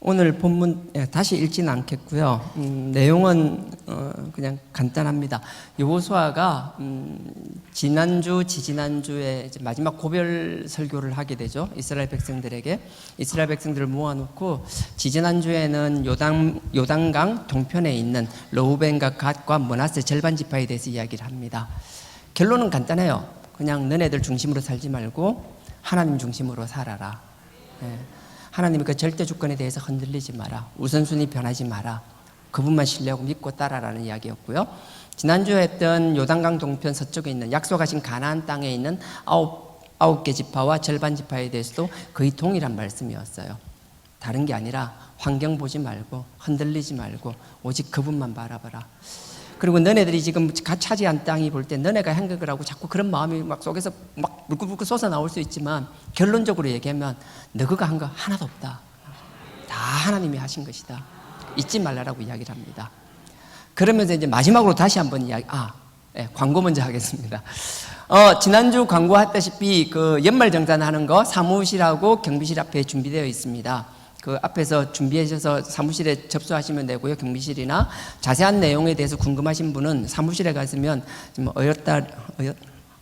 오늘 본문 다시 읽지는 않겠고요. 내용은 그냥 간단합니다. 여호수아가 지난주, 지지난주에 이제 마지막 고별 설교를 하게 되죠. 이스라엘 백성들에게. 이스라엘 백성들을 모아놓고 지지난주에는 요단강 동편에 있는 르우벤과 갓과 므낫세 절반 지파에 대해서 이야기를 합니다. 결론은 간단해요. 그냥 너네들 중심으로 살지 말고 하나님 중심으로 살아라. 하나님의 그 절대 주권에 대해서 흔들리지 마라. 우선순위 변하지 마라. 그분만 신뢰하고 믿고 따라라는 이야기였고요. 지난주에 했던 요단강 동편 서쪽에 있는 약속하신 가나안 땅에 있는 아홉 개 지파와 절반 지파에 대해서도 거의 동일한 말씀이었어요. 다른 게 아니라 환경 보지 말고 흔들리지 말고 오직 그분만 바라봐라. 그리고 너네들이 지금 차지한 땅이 볼 때 너네가 한 거라고 자꾸 그런 마음이 막 속에서 막 물끌물끌 솟아 나올 수 있지만 결론적으로 얘기하면 너가 한 거 하나도 없다. 다 하나님이 하신 것이다. 잊지 말라라고 이야기를 합니다. 그러면서 이제 마지막으로 다시 한번 광고 먼저 하겠습니다. 지난주 광고했다시피 그 연말정산하는 거 사무실하고 경비실 앞에 준비되어 있습니다. 그 앞에서 준비하셔서 사무실에 접수하시면 되고요. 경비실이나 자세한 내용에 대해서 궁금하신 분은 사무실에 가시면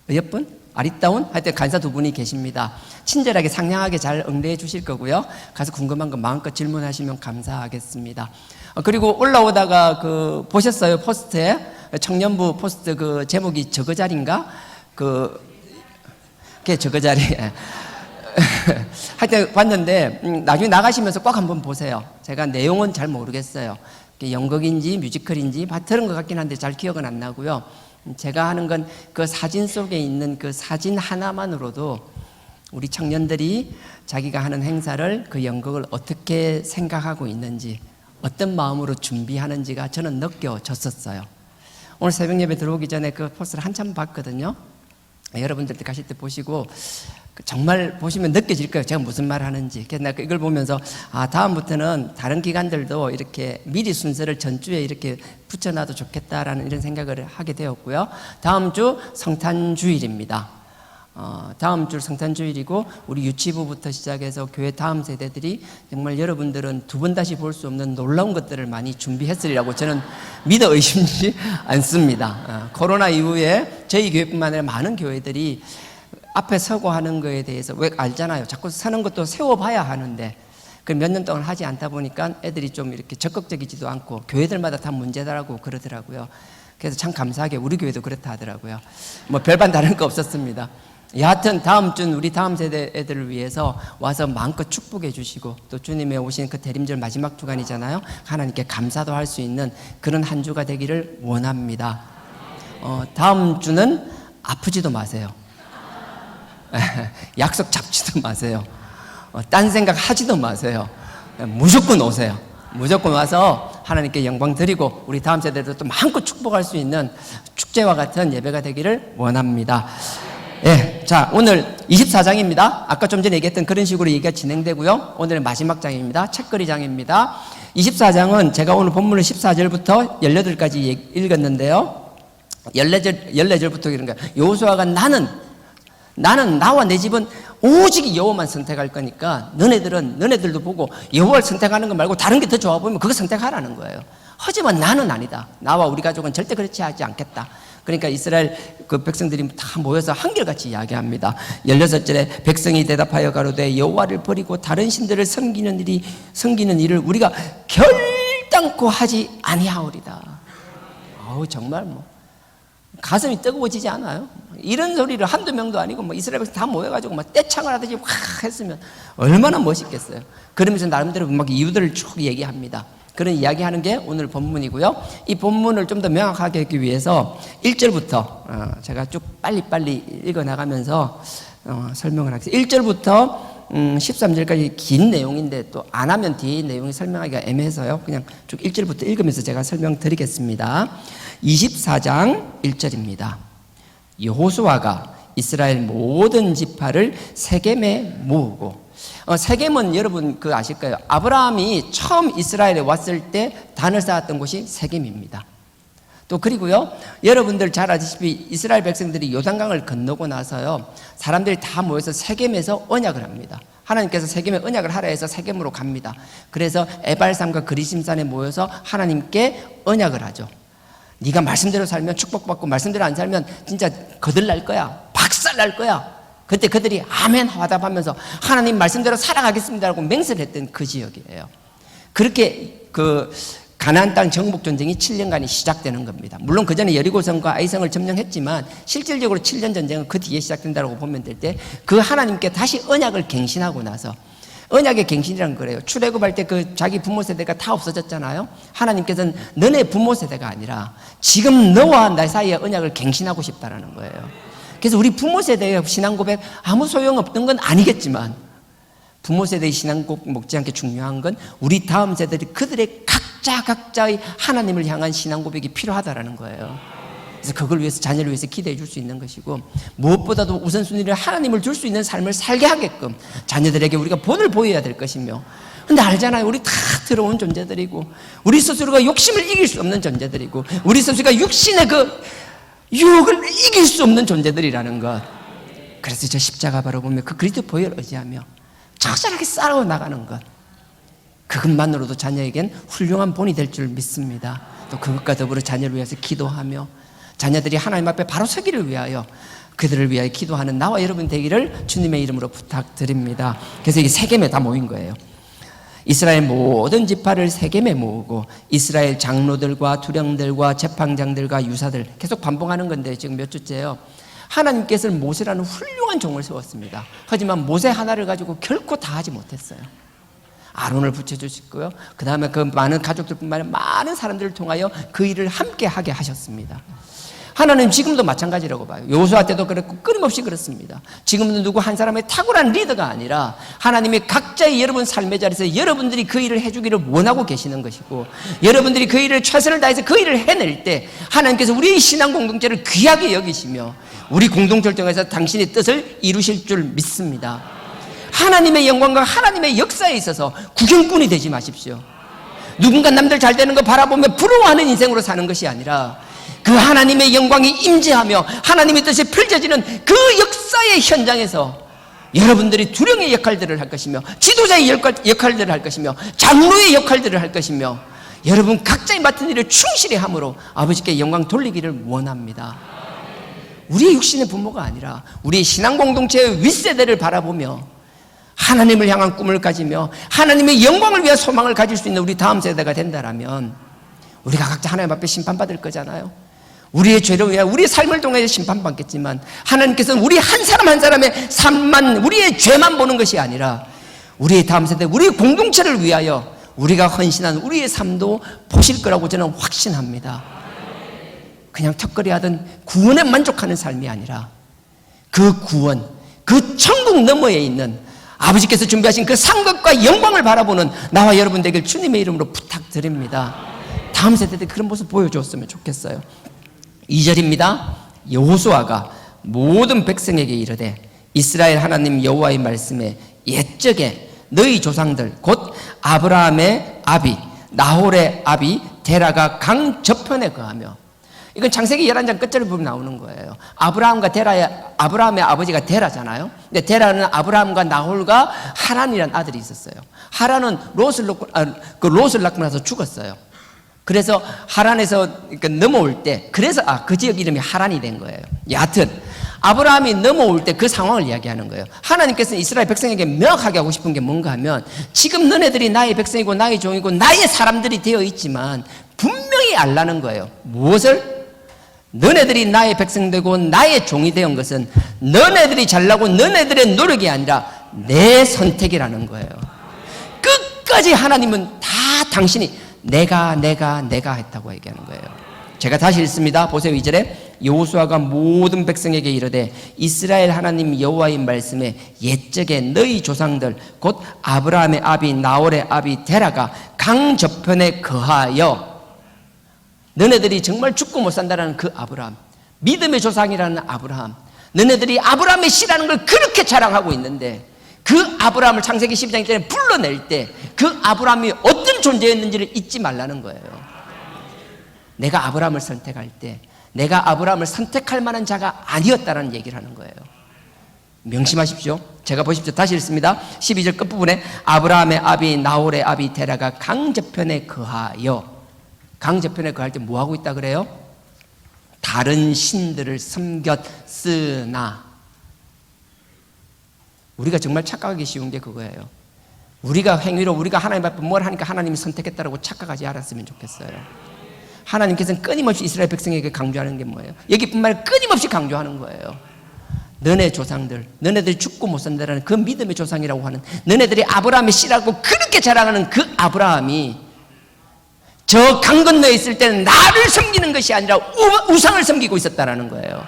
어여쁜? 아리따운? 하여튼 간사 두 분이 계십니다. 친절하게 상냥하게 잘 응대해 주실 거고요. 가서 궁금한 거 마음껏 질문하시면 감사하겠습니다. 그리고 올라오다가 보셨어요? 포스트에? 청년부 포스트 그 제목이 저거자리인가? 그게 저거자리. 하여튼 봤는데 나중에 나가시면서 꼭 한번 보세요. 제가 내용은 잘 모르겠어요. 연극인지 뮤지컬인지 들은 것 같긴 한데 잘 기억은 안 나고요. 제가 하는 건 그 사진 속에 있는 그 사진 하나만으로도 우리 청년들이 자기가 하는 행사를 그 연극을 어떻게 생각하고 있는지 어떤 마음으로 준비하는지가 저는 느껴졌었어요. 오늘 새벽 예배 들어오기 전에 그 포스를 한참 봤거든요. 여러분들도 가실 때 보시고 정말 보시면 느껴질 거예요. 제가 무슨 말 하는지. 그래서 내가 이걸 보면서 다음부터는 다른 기관들도 이렇게 미리 순서를 전주에 이렇게 붙여놔도 좋겠다라는 이런 생각을 하게 되었고요. 다음 주 성탄주일입니다. 다음 주 성탄주일이고 우리 유치부부터 시작해서 교회 다음 세대들이 정말 여러분들은 두 번 다시 볼 수 없는 놀라운 것들을 많이 준비했으리라고 저는 믿어 의심치 않습니다. 코로나 이후에 저희 교회뿐만 아니라 많은 교회들이 앞에 서고 하는 거에 대해서 왜 알잖아요. 자꾸 서는 것도 세워봐야 하는데 그 몇 년 동안 하지 않다 보니까 애들이 좀 이렇게 적극적이지도 않고 교회들마다 다 문제다라고 그러더라고요. 그래서 참 감사하게 우리 교회도 그렇다 하더라고요. 뭐 별반 다른 거 없었습니다. 여하튼 다음 주는 우리 다음 세대 애들을 위해서 와서 마음껏 축복해 주시고 또 주님의 오신 그 대림절 마지막 주간이잖아요. 하나님께 감사도 할 수 있는 그런 한 주가 되기를 원합니다. 다음 주는 아프지도 마세요. 약속 잡지도 마세요. 딴 생각 하지도 마세요. 무조건 오세요. 무조건 와서 하나님께 영광 드리고 우리 다음 세대도 또 마음껏 축복할 수 있는 축제와 같은 예배가 되기를 원합니다. 자, 오늘 24장입니다. 아까 좀 전에 얘기했던 그런 식으로 얘기가 진행되고요. 오늘은 마지막 장입니다. 책거리 장입니다. 24장은 제가 오늘 본문을 14절부터 18까지 읽었는데요. 14절부터 이런 거예요. 여호수아가 나는 나와 내 집은 오직 여호와만 선택할 거니까 너네들도 보고 여호와를 선택하는 거 말고 다른 게 더 좋아 보이면 그거 선택하라는 거예요. 하지만 나는 아니다. 나와 우리 가족은 절대 그렇지 하지 않겠다. 그러니까 이스라엘 그 백성들이 다 모여서 한결같이 이야기합니다. 16절에 백성이 대답하여 가로되 여호와를 버리고 다른 신들을 섬기는 일을 우리가 결단코 하지 아니하오리다. 정말 가슴이 뜨거워지지 않아요? 이런 소리를 한두 명도 아니고 이스라엘 백성 다 모여가지고 떼창을 하듯이 확 했으면 얼마나 멋있겠어요. 그러면서 나름대로 이유들을 쭉 얘기합니다. 그런 이야기하는 게 오늘 본문이고요. 이 본문을 좀 더 명확하게 하기 위해서 1절부터 제가 쭉 빨리 읽어나가면서 설명을 하겠습니다. 1절부터 13절까지 긴 내용인데 또 안 하면 뒤에 내용이 설명하기가 애매해서요. 그냥 쭉 1절부터 읽으면서 제가 설명드리겠습니다. 24장 1절입니다. 여호수아가 이스라엘 모든 지파를 세겜에 모으고 세겜은 여러분 아실 거예요. 아브라함이 처음 이스라엘에 왔을 때 단을 쌓았던 곳이 세겜입니다. 또 그리고요, 여러분들 잘 아시다시피 이스라엘 백성들이 요단강을 건너고 나서요, 사람들이 다 모여서 세겜에서 언약을 합니다. 하나님께서 세겜에 언약을 하라 해서 세겜으로 갑니다. 그래서 에발산과 그리심산에 모여서 하나님께 언약을 하죠. 네가 말씀대로 살면 축복받고 말씀대로 안 살면 진짜 거들날 거야. 박살날 거야. 그때 그들이 아멘 화답하면서 하나님 말씀대로 살아가겠습니다라고 맹세를 했던 그 지역이에요. 그렇게 그 가나안 땅 정복 전쟁이 7년간이 시작되는 겁니다. 물론 그 전에 여리고성과 아이성을 점령했지만 실질적으로 7년 전쟁은 그 뒤에 시작된다고 보면 될 때 그 하나님께 다시 언약을 갱신하고 나서 언약의 갱신이란 거래요. 출애굽할 때 그 자기 부모 세대가 다 없어졌잖아요. 하나님께서는 너네 부모 세대가 아니라 지금 너와 나 사이에 언약을 갱신하고 싶다라는 거예요. 그래서 우리 부모 세대의 신앙 고백 아무 소용없는 건 아니겠지만 부모 세대의 신앙 고백 못지않게 중요한 건 우리 다음 세대들이 그들의 각자의 하나님을 향한 신앙 고백이 필요하다라는 거예요. 그래서 그걸 위해서 자녀를 위해서 기대해 줄 수 있는 것이고 무엇보다도 우선순위를 하나님을 줄 수 있는 삶을 살게 하게끔 자녀들에게 우리가 본을 보여야 될 것이며 근데 알잖아요. 우리 다 들어온 존재들이고 우리 스스로가 욕심을 이길 수 없는 존재들이고 우리 스스로가 육신의 그 유혹을 이길 수 없는 존재들이라는 것. 그래서 저 십자가 바라보며 그 그리스도 보혈을 의지하며 적절하게 싸워 나가는 것. 그것만으로도 자녀에겐 훌륭한 본이 될 줄 믿습니다. 또 그것과 더불어 자녀를 위해서 기도하며 자녀들이 하나님 앞에 바로 서기를 위하여 그들을 위하여 기도하는 나와 여러분 되기를 주님의 이름으로 부탁드립니다. 그래서 이게 세겜에 다 모인 거예요. 이스라엘 모든 지파를 세겜에 모으고 이스라엘 장로들과 투령들과 재판장들과 유사들 계속 반복하는 건데 지금 몇 주째요. 하나님께서는 모세라는 훌륭한 종을 세웠습니다. 하지만 모세 하나를 가지고 결코 다 하지 못했어요. 아론을 붙여주시고요. 그 다음에 그 많은 가족들뿐만 아니라 많은 사람들을 통하여 그 일을 함께 하게 하셨습니다. 하나님 지금도 마찬가지라고 봐요. 여호수아 때도 그랬고 끊임없이 그렇습니다. 지금도 누구 한 사람의 탁월한 리더가 아니라 하나님의 각자의 여러분 삶의 자리에서 여러분들이 그 일을 해주기를 원하고 계시는 것이고 여러분들이 그 일을 최선을 다해서 그 일을 해낼 때 하나님께서 우리의 신앙 공동체를 귀하게 여기시며 우리 공동체를 통해서 당신의 뜻을 이루실 줄 믿습니다. 하나님의 영광과 하나님의 역사에 있어서 구경꾼이 되지 마십시오. 누군가 남들 잘 되는 거 바라보며 부러워하는 인생으로 사는 것이 아니라 그 하나님의 영광이 임재하며 하나님의 뜻이 펼쳐지는 그 역사의 현장에서 여러분들이 두령의 역할들을 할 것이며 지도자의 역할들을 할 것이며 장로의 역할들을 할 것이며 여러분 각자의 맡은 일을 충실히 함으로 아버지께 영광 돌리기를 원합니다. 우리의 육신의 부모가 아니라 우리의 신앙 공동체의 윗세대를 바라보며 하나님을 향한 꿈을 가지며 하나님의 영광을 위한 소망을 가질 수 있는 우리 다음 세대가 된다라면 우리가 각자 하나님 앞에 심판받을 거잖아요. 우리의 죄를 위하여 우리의 삶을 통해 심판받겠지만 하나님께서는 우리 한 사람 한 사람의 삶만 우리의 죄만 보는 것이 아니라 우리의 다음 세대 우리의 공동체를 위하여 우리가 헌신한 우리의 삶도 보실 거라고 저는 확신합니다. 그냥 턱걸이 하던 구원에 만족하는 삶이 아니라 그 구원, 그 천국 너머에 있는 아버지께서 준비하신 그 상급과 영광을 바라보는 나와 여러분 되길 주님의 이름으로 부탁드립니다. 다음 세대들이 그런 모습 보여줬으면 좋겠어요. 2절입니다. 여호수아가 모든 백성에게 이르되 이스라엘 하나님 여호와의 말씀에 옛적에 너희 조상들 곧 아브라함의 아비 나홀의 아비 데라가 강 저편에 거하며 이건 창세기 11장 끝절을 보면 나오는 거예요. 아브라함의 아버지가 데라잖아요. 근데 데라는 아브라함과 나홀과 하란이라는 아들이 있었어요. 하란은 롯을 낳고 나서 죽었어요. 그래서 하란에서 넘어올 때 그래서 그 지역 이름이 하란이 된 거예요. 여하튼 아브라함이 넘어올 때 그 상황을 이야기하는 거예요. 하나님께서는 이스라엘 백성에게 명확하게 하고 싶은 게 뭔가 하면 지금 너네들이 나의 백성이고 나의 종이고 나의 사람들이 되어 있지만 분명히 알라는 거예요. 무엇을? 너네들이 나의 백성 되고 나의 종이 되온 것은 너네들이 잘나고 너네들의 노력이 아니라 내 선택이라는 거예요. 끝까지 하나님은 다 당신이 내가 했다고 얘기하는 거예요. 제가 다시 읽습니다. 보세요. 2절에 여호수아가 모든 백성에게 이르되 이스라엘 하나님 여호와의 말씀에 옛적에 너희 조상들 곧 아브라함의 아비 나홀의 아비 데라가 강 저편에 거하여 너네들이 정말 죽고 못 산다는 그 아브라함, 믿음의 조상이라는 아브라함, 너네들이 아브라함의 씨라는 걸 그렇게 자랑하고 있는데 그 아브라함을 창세기 12장 전에 불러낼 때 그 아브라함이 어떤 존재였는지를 잊지 말라는 거예요. 내가 아브라함을 선택할 때 내가 아브라함을 선택할 만한 자가 아니었다는 얘기를 하는 거예요. 명심하십시오. 제가 보십시오. 다시 읽습니다. 12절 끝부분에 아브라함의 아비 나홀의 아비 데라가 강저편에 거하여, 강저편에 거할 때 뭐하고 있다 그래요? 다른 신들을 섬겼으나. 우리가 정말 착각하기 쉬운 게 그거예요. 우리가 행위로 우리가 하나님 앞에 뭘 하니까 하나님이 선택했다라고 착각하지 않았으면 좋겠어요. 하나님께서는 끊임없이 이스라엘 백성에게 강조하는 게 뭐예요? 여기뿐만 아니라 끊임없이 강조하는 거예요. 너네 조상들, 너네들이 죽고 못 산다라는 그 믿음의 조상이라고 하는, 너네들이 아브라함의 씨라고 그렇게 자랑하는 그 아브라함이 저 강 건너에 있을 때는 나를 섬기는 것이 아니라 우상을 섬기고 있었다라는 거예요.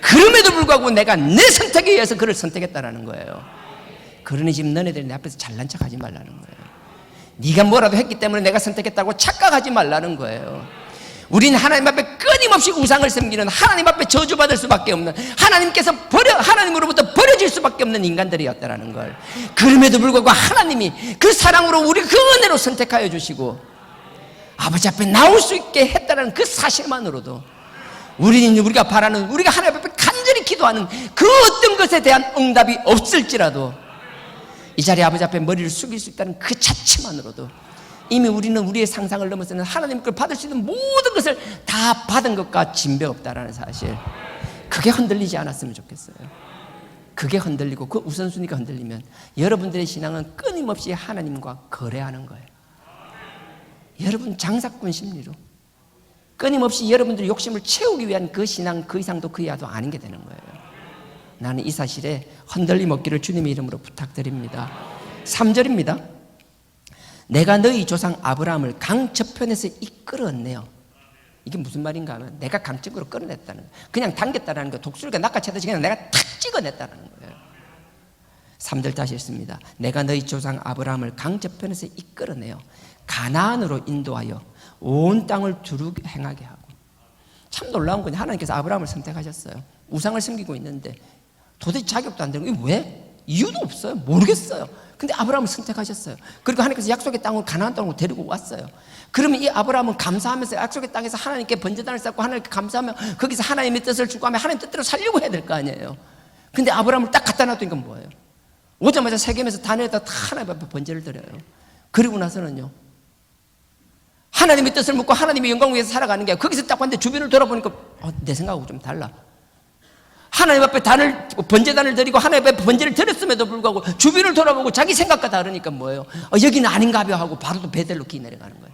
그럼에도 불구하고 내가 내 선택에 의해서 그를 선택했다라는 거예요. 그러니 지금 너네들이 내 앞에서 잘난 척하지 말라는 거예요. 네가 뭐라도 했기 때문에 내가 선택했다고 착각하지 말라는 거예요. 우리는 하나님 앞에 끊임없이 우상을 섬기는, 하나님 앞에 저주받을 수밖에 없는, 하나님께서 하나님으로부터 버려질 수밖에 없는 인간들이었다라는 걸, 그럼에도 불구하고 하나님이 그 사랑으로 우리 그 은혜로 선택하여 주시고 아버지 앞에 나올 수 있게 했다는 그 사실만으로도 우리가 바라는, 우리가 하나님 앞에 간절히 기도하는 그 어떤 것에 대한 응답이 없을지라도 이 자리에 아버지 앞에 머리를 숙일 수 있다는 그 자체만으로도 이미 우리는 우리의 상상을 넘어서는 하나님 걸 받을 수 있는 모든 것을 다 받은 것과 진배 없다라는 사실, 그게 흔들리지 않았으면 좋겠어요. 그게 흔들리고 그 우선순위가 흔들리면 여러분들의 신앙은 끊임없이 하나님과 거래하는 거예요. 여러분 장사꾼 심리로 끊임없이 여러분들의 욕심을 채우기 위한 그 신앙, 그 이상도 그 이하도 아닌 게 되는 거예요. 나는 이 사실에 흔들림 없기를 주님의 이름으로 부탁드립니다. 3절입니다. 내가 너희 조상 아브라함을 강 저편에서 이끌어내요. 이게 무슨 말인가 하면 내가 강적으로 끌어냈다는 거예요. 그냥 당겼다는 거예요. 독수리가 낚아채듯이 그냥 내가 탁 찍어냈다는 거예요. 3절 다시 읽습니다. 내가 너희 조상 아브라함을 강 저편에서 이끌어내요. 가나안으로 인도하여 온 땅을 두루 행하게 하고. 참 놀라운 건 하나님께서 아브라함을 선택하셨어요. 우상을 섬기고 있는데 도대체 자격도 안 되는 거예요. 왜? 이유도 없어요. 모르겠어요. 근데 아브라함을 선택하셨어요. 그리고 하나님께서 약속의 땅을 가나안 땅으로 데리고 왔어요. 그러면 이 아브라함은 감사하면서 약속의 땅에서 하나님께 번제단을 쌓고 하나님께 감사하며 거기서 하나님의 뜻을 주고하며 하나님 뜻대로 살려고 해야 될 거 아니에요. 근데 아브라함을 딱 갖다 놨더니 건 뭐예요? 오자마자 세겜에서 다니엘에다 다 하나님 앞에 번제를 드려요. 그리고 나서는요, 하나님의 뜻을 묻고 하나님의 영광을 위해서 살아가는 게, 거기서 딱 봤는데 주변을 돌아보니까 내 생각하고 좀 달라. 하나님 앞에 번제단을 드리고 하나님 앞에 번제를 드렸음에도 불구하고 주변을 돌아보고 자기 생각과 다르니까 뭐예요? 여기는 아닌가벼 하고 바로 또 베델로 기 내려가는 거예요.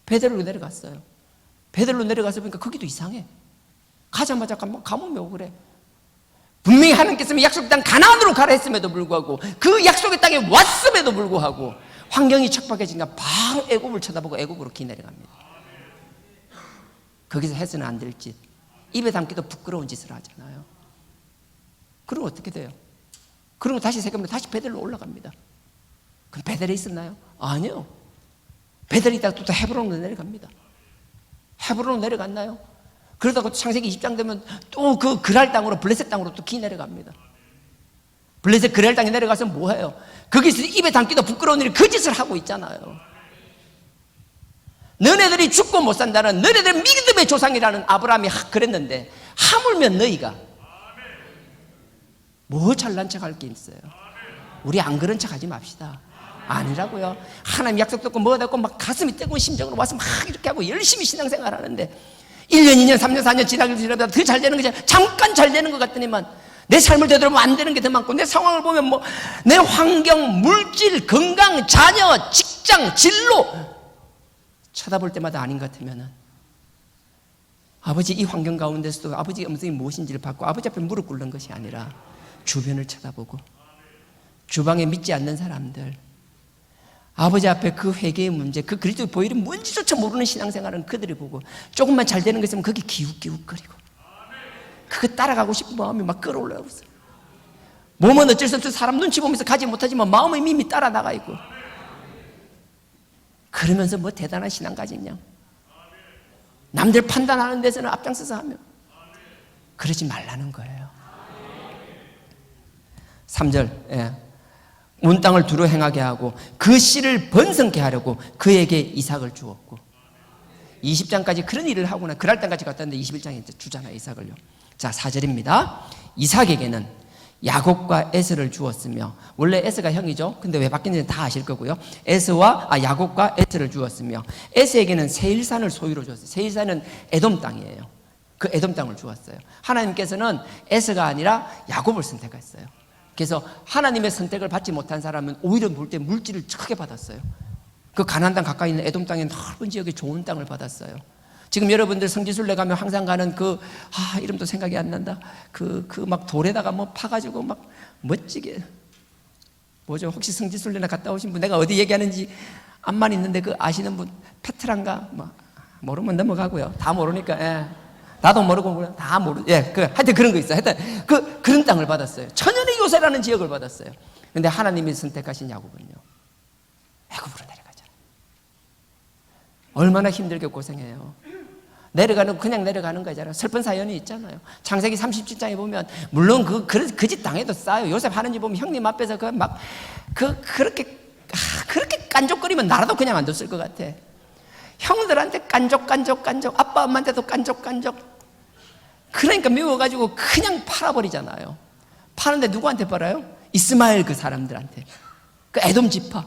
베델로 내려갔어요. 베델로 내려가서 보니까 거기도 이상해. 가자마자 가뭄이 오고 그래. 분명히 하나님께서 약속의 땅 가나안으로 가라 했음에도 불구하고, 그 약속의 땅에 왔음에도 불구하고 환경이 척박해지니까 바로 애굽을 쳐다보고 애굽으로 기 내려갑니다. 거기서 해서는 안 될 짓, 입에 담기도 부끄러운 짓을 하잖아요. 그럼 어떻게 돼요? 그러고 다시 세겜으로 다시 베델로 올라갑니다. 그럼 베델에 있었나요? 아니요. 베델에 있다가 또 헤브론으로 내려갑니다. 헤브론으로 내려갔나요? 그러다가 창세기 20장 되면 또 그 그랄 땅으로, 블레셋 땅으로 또 기 내려갑니다. 블레셋 그랄 땅에 내려가서 뭐 해요? 거기서 입에 담기도 부끄러운 일이 그 짓을 하고 있잖아요. 너네들이 죽고 못 산다는, 너네들 믿음의 조상이라는 아브라함이 그랬는데 하물며 너희가 뭐 잘난 척할 게 있어요? 우리 안 그런 척 하지 맙시다. 아니라고요. 하나님 약속 듣고 뭐 듣고 막 가슴이 뜨거운 심정으로 와서 막 이렇게 하고 열심히 신앙생활 하는데 1년, 2년, 3년, 4년 지나다 더 잘 되는 거죠. 잠깐 잘 되는 것 같더니만 내 삶을 되돌아보면 안 되는 게 더 많고, 내 상황을 보면 뭐 내 환경, 물질, 건강, 자녀, 직장, 진로 쳐다볼 때마다 아닌 것 같으면은 아버지 이 환경 가운데서도 아버지의 음성이 무엇인지를 받고 아버지 앞에 무릎 꿇는 것이 아니라 주변을 쳐다보고 주방에 믿지 않는 사람들, 아버지 앞에 그 회개의 문제, 그 그리스도 보혈이 뭔지조차 모르는 신앙생활은 그들을 보고 조금만 잘 되는 거 있으면 거기 기웃기웃거리고 그거 따라가고 싶은 마음이 막 끌어올라오고 있어요. 몸은 어쩔 수 없어 사람 눈치 보면서 가지 못하지만 마음은 이미 따라 나가 있고, 그러면서 뭐 대단한 신앙 가지냐? 남들 판단하는 데서는 앞장서서 하면 그러지 말라는 거예요. 3절, 온 땅을 두루 행하게 하고 그 씨를 번성케 하려고 그에게 이삭을 주었고. 20장까지 그런 일을 하구나. 그랄 땅까지 갔다는데 21장에 이제 주잖아요, 이삭을요. 자, 4절입니다. 이삭에게는 야곱과 에스를 주었으며, 원래 에스가 형이죠. 근데 왜 바뀌는지 다 아실 거고요. 야곱과 에스를 주었으며, 에스에게는 세일산을 소유로 줬어요. 세일산은 에돔 땅이에요. 그 에돔 땅을 주었어요. 하나님께서는 에스가 아니라 야곱을 선택했어요. 그래서 하나님의 선택을 받지 못한 사람은 오히려 볼 때 물질을 크게 받았어요. 그 가나안 땅 가까이 있는 에돔 땅에 넓은 지역에 좋은 땅을 받았어요. 지금 여러분들 성지순례 가면 항상 가는 이름도 생각이 안 난다. 막 돌에다가 뭐 파가지고 막 멋지게, 뭐죠? 혹시 성지순례나 갔다 오신 분, 내가 어디 얘기하는지 암만 있는데 아시는 분, 페트란가? 모르면 넘어가고요. 다 모르니까, 예. 나도 모르고, 다 하여튼 그런 거 있어요. 하여튼 그런 땅을 받았어요. 천연의 요새라는 지역을 받았어요. 근데 하나님이 선택하신 야곱은요, 애굽으로 내려가잖아요. 얼마나 힘들게 고생해요. 그냥 내려가는 거잖아요. 슬픈 사연이 있잖아요. 창세기 37장에 보면, 물론 그 집 땅에도 싸요. 요셉 하는 집 보면 형님 앞에서 그렇게 깐족거리면 나라도 그냥 안 뒀을 것 같아. 형들한테 깐족, 아빠 엄마한테도 깐족. 그러니까 미워가지고 그냥 팔아버리잖아요. 파는데 누구한테 팔아요? 이스마엘 그 사람들한테. 그 에돔 지파.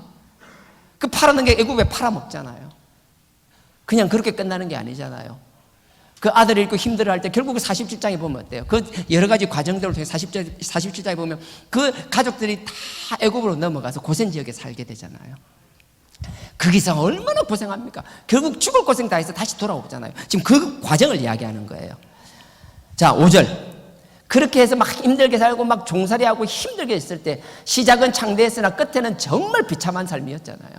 그 팔아는 게 애굽에 팔아먹잖아요. 그냥 그렇게 끝나는 게 아니잖아요. 그 아들을 잃고 힘들어할 때 결국 47장에 보면 어때요? 그 여러 가지 과정들을 통해 47장에 보면 그 가족들이 다 애굽으로 넘어가서 고센 지역에 살게 되잖아요. 거기서 얼마나 고생합니까? 결국 죽을 고생 다 해서 다시 돌아오잖아요. 지금 그 과정을 이야기하는 거예요. 자, 5절. 그렇게 해서 막 힘들게 살고 막 종살이하고 힘들게 있을 때, 시작은 창대했으나 끝에는 정말 비참한 삶이었잖아요.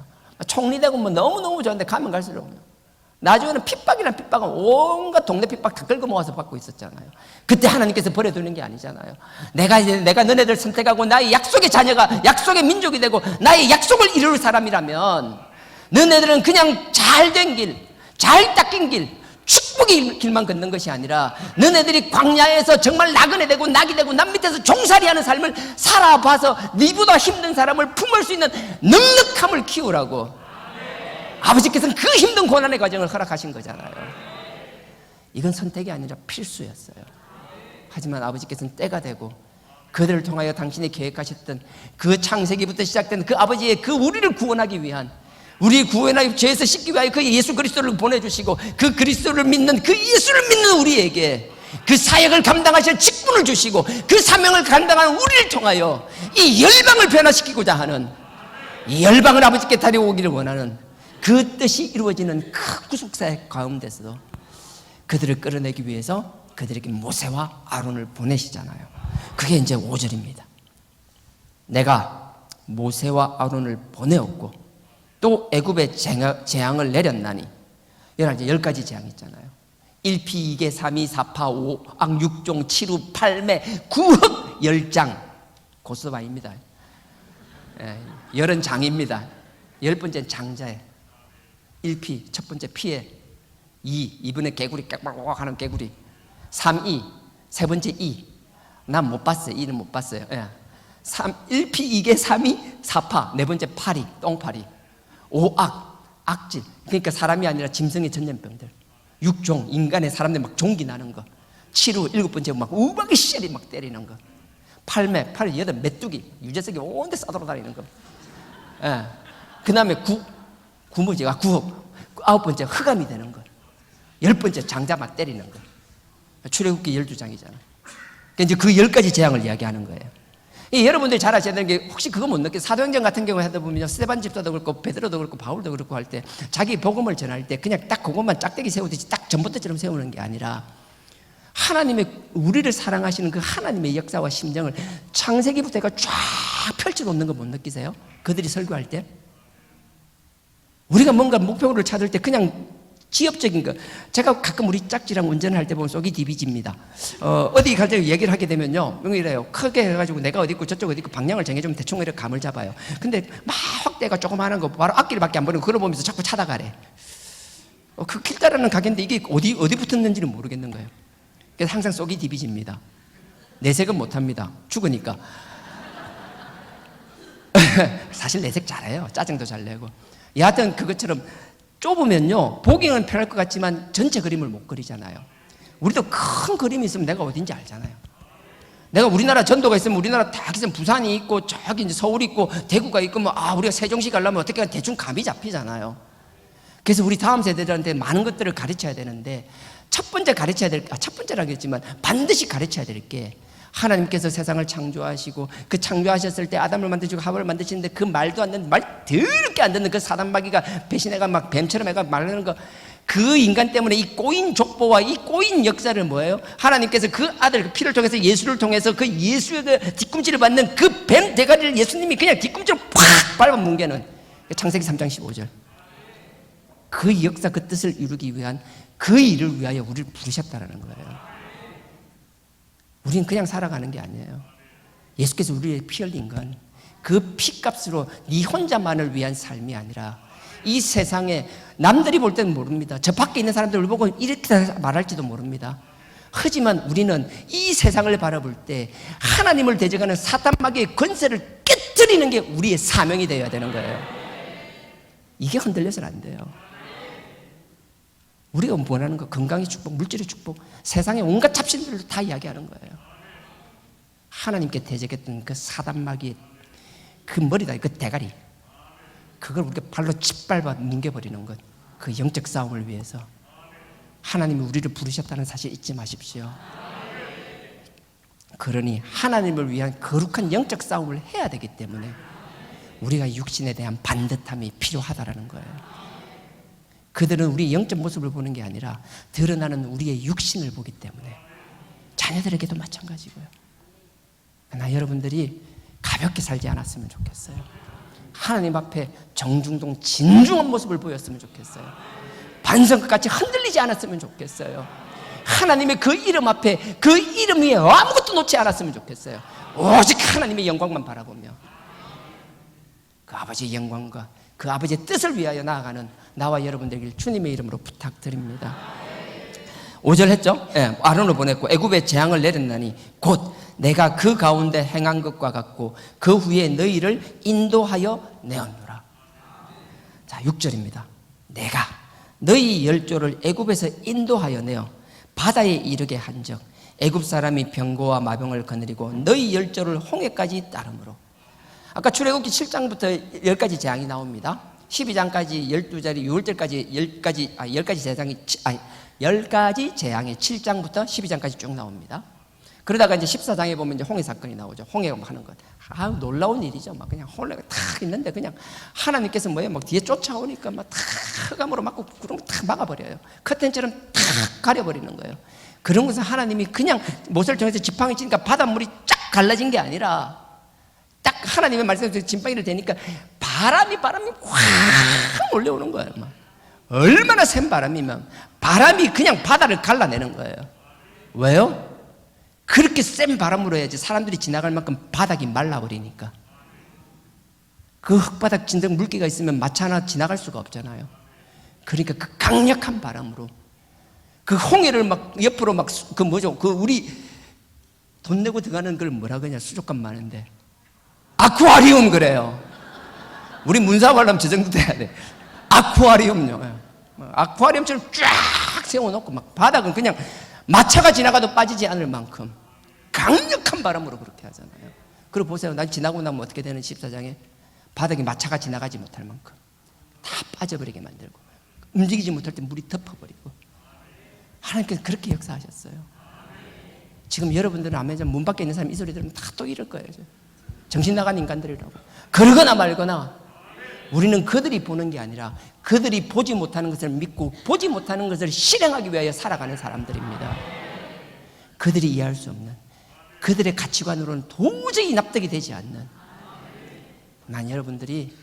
총리되고 뭐 너무너무 좋은데 가면 갈수록 나중에는 핍박이란 핍박은 온갖 동네 핍박 다 끌고 모아서 받고 있었잖아요. 그때 하나님께서 버려두는 게 아니잖아요. 내가 너네들 선택하고 나의 약속의 자녀가 약속의 민족이 되고 나의 약속을 이룰 사람이라면 너네들은 그냥 잘된 길, 잘 닦인 길, 축복의 길만 걷는 것이 아니라 너네들이 광야에서 정말 나그네 되고 낙이 되고 남 밑에서 종살이하는 삶을 살아봐서 니보다 힘든 사람을 품을 수 있는 넉넉함을 키우라고 아버지께서는 그 힘든 고난의 과정을 허락하신 거잖아요. 이건 선택이 아니라 필수였어요. 하지만 아버지께서는 때가 되고 그들을 통하여 당신이 계획하셨던 그 창세기부터 시작된 그 아버지의 그 우리를 구원하기 위한, 우리 구원하여 죄에서 씻기 위하여 그 예수 그리스도를 보내주시고 그 그리스도를 믿는, 그 예수를 믿는 우리에게 그 사역을 감당하실 직분을 주시고 그 사명을 감당하는 우리를 통하여 이 열방을 변화시키고자 하는, 이 열방을 아버지께 데려오기를 원하는 그 뜻이 이루어지는 그 구속사의 가운데서도 그들을 끌어내기 위해서 그들에게 모세와 아론을 보내시잖아요. 그게 이제 5절입니다. 내가 모세와 아론을 보내었고 또 애굽에 재앙을 내렸나니, 여러 이제 10가지 재앙 있잖아요. 1피 2개 3이 4파 5악 6종 7우 8매 9흑 10장 고스바입니다. 열은 장입니다. 10번째는 장자예요. 1피, 첫 번째 피해. 2번에 개구리 깍깍깍 하는 개구리. 3이, 세 번째 이. 난 못 봤어요. 이는 못 봤어요. 1피 2개 3이 4파, 네 번째 파리, 똥파리. 5악, 악질. 그러니까 사람이 아니라 짐승의 전염병들. 6종, 인간의 사람들 막 종기 나는 거. 7우, 7번째 막 우박이 씨알이 막 때리는 거. 8매, 8, 메뚜기, 유재석이 온데 싸돌아다니는 거. 그 다음에 구무지가 9흑, 9번째 흑암이 되는 거, 10번째 장자 막 때리는 거. 출애굽기 12장이잖아요. 그러니까 이제 그 10가지 재앙을 이야기하는 거예요. 여러분들이 잘 아셔야 되는 게, 혹시 그거 못 느껴요? 사도행전 같은 경우에 하다 보면 스데반 집사도 그렇고 베드로도 그렇고 바울도 그렇고 할 때 자기 복음을 전할 때 그냥 딱 그것만 짝대기 세우듯이 딱 전봇대처럼 세우는 게 아니라 하나님의, 우리를 사랑하시는 그 하나님의 역사와 심정을 창세기부터 해가 쫙 펼쳐놓는 거 못 느끼세요? 그들이 설교할 때 우리가 뭔가 목표를 찾을 때 그냥 지엽적인 거. 제가 가끔 우리 짝지랑 운전을 할 때 보면 속이 디비집니다. 어디 갈 때 얘기를 하게 되면요, 이래요. 크게 해가지고 내가 어디 있고 저쪽 어디 있고 방향을 정해주면 대충 이렇게 감을 잡아요. 근데 막 확대가 조그마한 거 바로 앞길밖에 안 보이고 그걸 보면서 자꾸 찾아가래. 그 길 따르는 가게인데 이게 어디 붙었는지는 모르겠는 거예요. 그래서 항상 속이 디비집니다. 내색은 못합니다. 죽으니까. 사실 내색 잘해요. 짜증도 잘 내고. 여하튼 그것처럼 좁으면요, 보기는 편할 것 같지만 전체 그림을 못 그리잖아요. 우리도 큰 그림이 있으면 내가 어딘지 알잖아요. 내가 우리나라 전도가 있으면 우리나라 다 있으면 부산이 있고 저기 이제 서울이 있고 대구가 있고 뭐 우리가 세종시 가려면 어떻게 대충 감이 잡히잖아요. 그래서 우리 다음 세대들한테 많은 것들을 가르쳐야 되는데 첫 번째 가르쳐야 될 첫 번째라겠지만 반드시 가르쳐야 될 게 하나님께서 세상을 창조하시고 그 창조하셨을 때 아담을 만드시고 하와를 만드시는데 그 말도 안 되는 말 더럽게 안 듣는 그 사단마귀가 배신해가 막 뱀처럼 해가 말하는 거 그 인간 때문에 이 꼬인 족보와 이 꼬인 역사를 뭐예요? 하나님께서 그 아들 그 피를 통해서 예수를 통해서 그 예수의 그 뒤꿈치를 받는 그 뱀 대가리를 예수님이 그냥 뒤꿈치로 팍 밟아 뭉개는 창세기 3장 15절 그 역사 그 뜻을 이루기 위한 그 일을 위하여 우리를 부르셨다라는 거예요. 우리는 그냥 살아가는 게 아니에요. 예수께서 우리의 피 흘린 건 그 피값으로 네 혼자만을 위한 삶이 아니라 이 세상에 남들이 볼 때는 모릅니다. 저 밖에 있는 사람들을 보고 이렇게 말할지도 모릅니다. 하지만 우리는 이 세상을 바라볼 때 하나님을 대적하는 사탄마귀의 권세를 깨뜨리는 게 우리의 사명이 되어야 되는 거예요. 이게 흔들려서는 안 돼요. 우리가 원하는 거 건강의 축복, 물질의 축복, 세상의 온갖 잡신들도 다 이야기하는 거예요. 하나님께 대적했던 그 사단마귀의 그 머리다, 그 대가리, 그걸 우리가 발로 짓밟아 뭉개버리는 것, 그 영적 싸움을 위해서 하나님이 우리를 부르셨다는 사실 잊지 마십시오. 그러니 하나님을 위한 거룩한 영적 싸움을 해야 되기 때문에 우리가 육신에 대한 반듯함이 필요하다라는 거예요. 그들은 우리의 영적 모습을 보는 게 아니라 드러나는 우리의 육신을 보기 때문에 자녀들에게도 마찬가지고요. 나 여러분들이 가볍게 살지 않았으면 좋겠어요. 하나님 앞에 정중동 진중한 모습을 보였으면 좋겠어요. 반성같이 흔들리지 않았으면 좋겠어요. 하나님의 그 이름 앞에 그 이름 위에 아무것도 놓지 않았으면 좋겠어요. 오직 하나님의 영광만 바라보며 그 아버지의 영광과 그 아버지의 뜻을 위하여 나아가는 나와 여러분들에게 주님의 이름으로 부탁드립니다. 5절 했죠? 예, 아론을 보냈고 애굽에 재앙을 내렸나니 곧 내가 그 가운데 행한 것과 같고 그 후에 너희를 인도하여 내었노라. 자, 6절입니다. 내가 너희 열조를 애굽에서 인도하여 내어 바다에 이르게 한즉 애굽 사람이 병고와 마병을 거느리고 너희 열조를 홍해까지 따르므로. 아까 출애굽기 7장부터 10가지 재앙이 나옵니다. 12장까지 12자리 6월절까지 10가지 재앙이 7장부터 12장까지 쭉 나옵니다. 그러다가 이제 14장에 보면 이제 홍해 사건이 나오죠. 홍해 하는 것. 놀라운 일이죠. 막 그냥 홍해가 탁 있는데 그냥 하나님께서 뭐예요? 막 뒤에 쫓아오니까 막 탁 흑암으로 막고 구름을 탁 막아버려요. 커튼처럼 탁 가려버리는 거예요. 그런 것은 하나님이 그냥 못을 통해서 지팡이 치니까 바닷물이 쫙 갈라진 게 아니라 딱 하나님의 말씀에서 지팡이를 대니까 바람이 확 몰려오는 거예요. 막. 얼마나 센 바람이면 바람이 그냥 바다를 갈라내는 거예요. 왜요? 그렇게 센 바람으로 해야지 사람들이 지나갈 만큼 바닥이 말라버리니까. 그 흙바닥 진정 물기가 있으면 마차 하나 지나갈 수가 없잖아요. 그러니까 그 강력한 바람으로 그 홍해를 막 옆으로 막 그 뭐죠? 그 우리 돈 내고 들어가는 걸 뭐라 그러냐? 수족관 많은데 아쿠아리움 그래요. 우리 문사고 하려면 저 정도 돼야 돼. 아쿠아리움요. 아쿠아리움처럼 쫙 세워놓고 막 바닥은 그냥 마차가 지나가도 빠지지 않을 만큼 강력한 바람으로 그렇게 하잖아요. 그리고 보세요. 난 지나고 나면 어떻게 되는 14장에 바닥에 마차가 지나가지 못할 만큼 다 빠져버리게 만들고 움직이지 못할 때 물이 덮어버리고 하나님께서 그렇게 역사하셨어요. 지금 여러분들은 아멘 문 밖에 있는 사람 이 소리 들으면 다 또 이럴 거예요. 정신 나간 인간들이라고. 그러거나 말거나 우리는 그들이 보는 게 아니라 그들이 보지 못하는 것을 믿고 보지 못하는 것을 실행하기 위하여 살아가는 사람들입니다. 그들이 이해할 수 없는 그들의 가치관으로는 도저히 납득이 되지 않는 난 여러분들이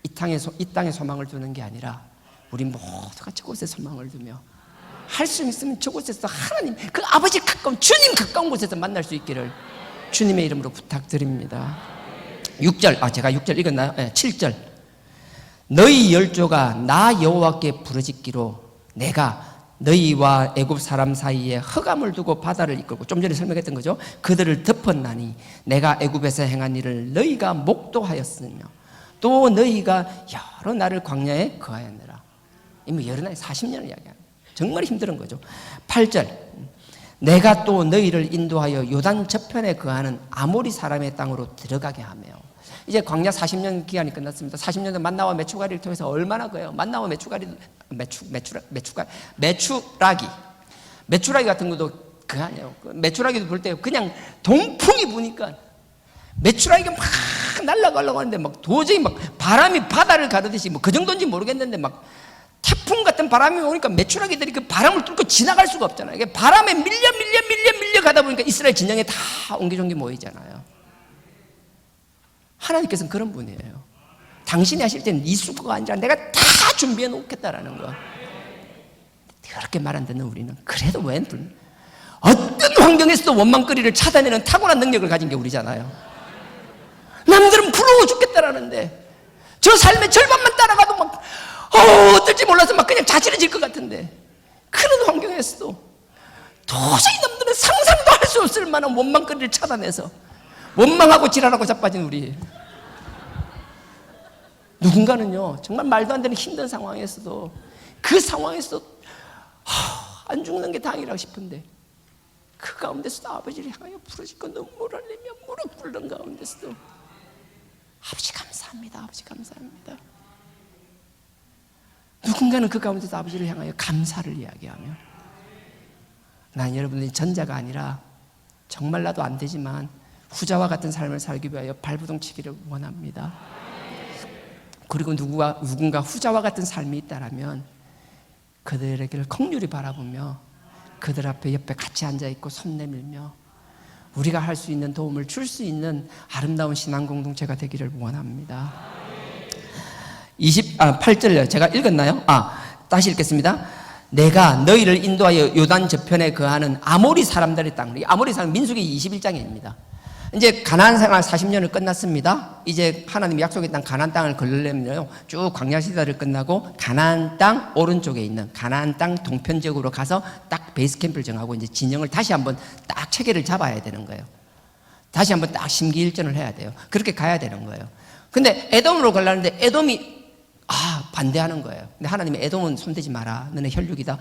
이 땅에 소망을 두는 게 아니라 우리 모두가 저곳에 소망을 두며 할 수 있으면 저곳에서 하나님 그 아버지 가까운 주님 가까운 곳에서 만날 수 있기를 주님의 이름으로 부탁드립니다. 6절 제가 6절 읽었나요? 네, 7절 너희 열조가 나 여호와께 부르짖기로 내가 너희와 애굽 사람 사이에 흑암을 두고 바다를 이끌고 좀 전에 설명했던 거죠. 그들을 덮었나니 내가 애굽에서 행한 일을 너희가 목도하였으며 또 너희가 여러 날을 광야에 거하였느라. 이미 여러 날 40년을 이야기합니다. 정말 힘든 거죠. 8절 내가 또 너희를 인도하여 요단 저편에 거하는 아모리 사람의 땅으로 들어가게 하며. 이제 광야 40년 기간이 끝났습니다. 40년도 만나와 메추라기를 통해서 얼마나 거예요. 만나와 메추라기 같은 것도 그거 아니에요. 메추라기도 볼 때 그냥 동풍이 부니까 메추라기가 막 날아가려고 하는데 막 도저히 막 바람이 바다를 가르듯이 뭐 그 정도인지 모르겠는데 막 태풍 같은 바람이 오니까 메추라기들이 그 바람을 뚫고 지나갈 수가 없잖아요. 이게 바람에 밀려 가다 보니까 이스라엘 진영에 다 옹기종기 모이잖아요. 하나님께서는 그런 분이에요. 당신이 하실 때는 이 수고가 아니라 내가 다 준비해 놓겠다라는 거. 그렇게 말 안 듣는 우리는 그래도 왜 어떤 환경에서도 원망거리를 차단하는 탁월한 능력을 가진 게 우리잖아요. 남들은 부러워 죽겠다라는데 저 삶의 절반만 따라가도 막 어떨지 몰라서 막 그냥 자지러질 것 같은데, 그런 환경에서도 도저히 남들은 상상도 할 수 없을 만한 원망거리를 차단해서 원망하고 지랄하고 자빠진 우리. 누군가는요 정말 말도 안 되는 힘든 상황에서도 그 상황에서도 안 죽는 게 다행이라고 싶은데 그 가운데서도 아버지를 향하여 부르짖고 눈물을 흘리며 무릎 꿇는 가운데서도 아버지 감사합니다, 아버지 감사합니다. 누군가는 그 가운데서 아버지를 향하여 감사를 이야기하며, 난 여러분들이 전자가 아니라 정말 나도 안 되지만 후자와 같은 삶을 살기 위하여 발부동치기를 원합니다. 그리고 누군가 후자와 같은 삶이 있다라면 그들에게를 긍휼히 바라보며 그들 앞에 옆에 같이 앉아있고 손 내밀며 우리가 할 수 있는 도움을 줄 수 있는 아름다운 신앙 공동체가 되기를 원합니다. 8절요. 제가 읽었나요? 다시 읽겠습니다. 내가 너희를 인도하여 요단 저편에 거하는 아모리 사람들의 땅. 아모리 사람 민수기 21장입니다. 이제 가나안 생활 40년을 끝났습니다. 이제 하나님이 약속의 땅 가나안 땅을 걸으려면요 쭉 광야 시대를 끝나고 가나안 땅 오른쪽에 있는 가나안 땅 동편 지역으로 가서 딱 베이스 캠프를 정하고 이제 진영을 다시 한번 딱 체계를 잡아야 되는 거예요. 다시 한번 딱 심기일전을 해야 돼요. 그렇게 가야 되는 거예요. 근데 에돔으로 가려는데 에돔이 반대하는 거예요. 근데 하나님이 에돔은 손대지 마라, 너네 혈육이다.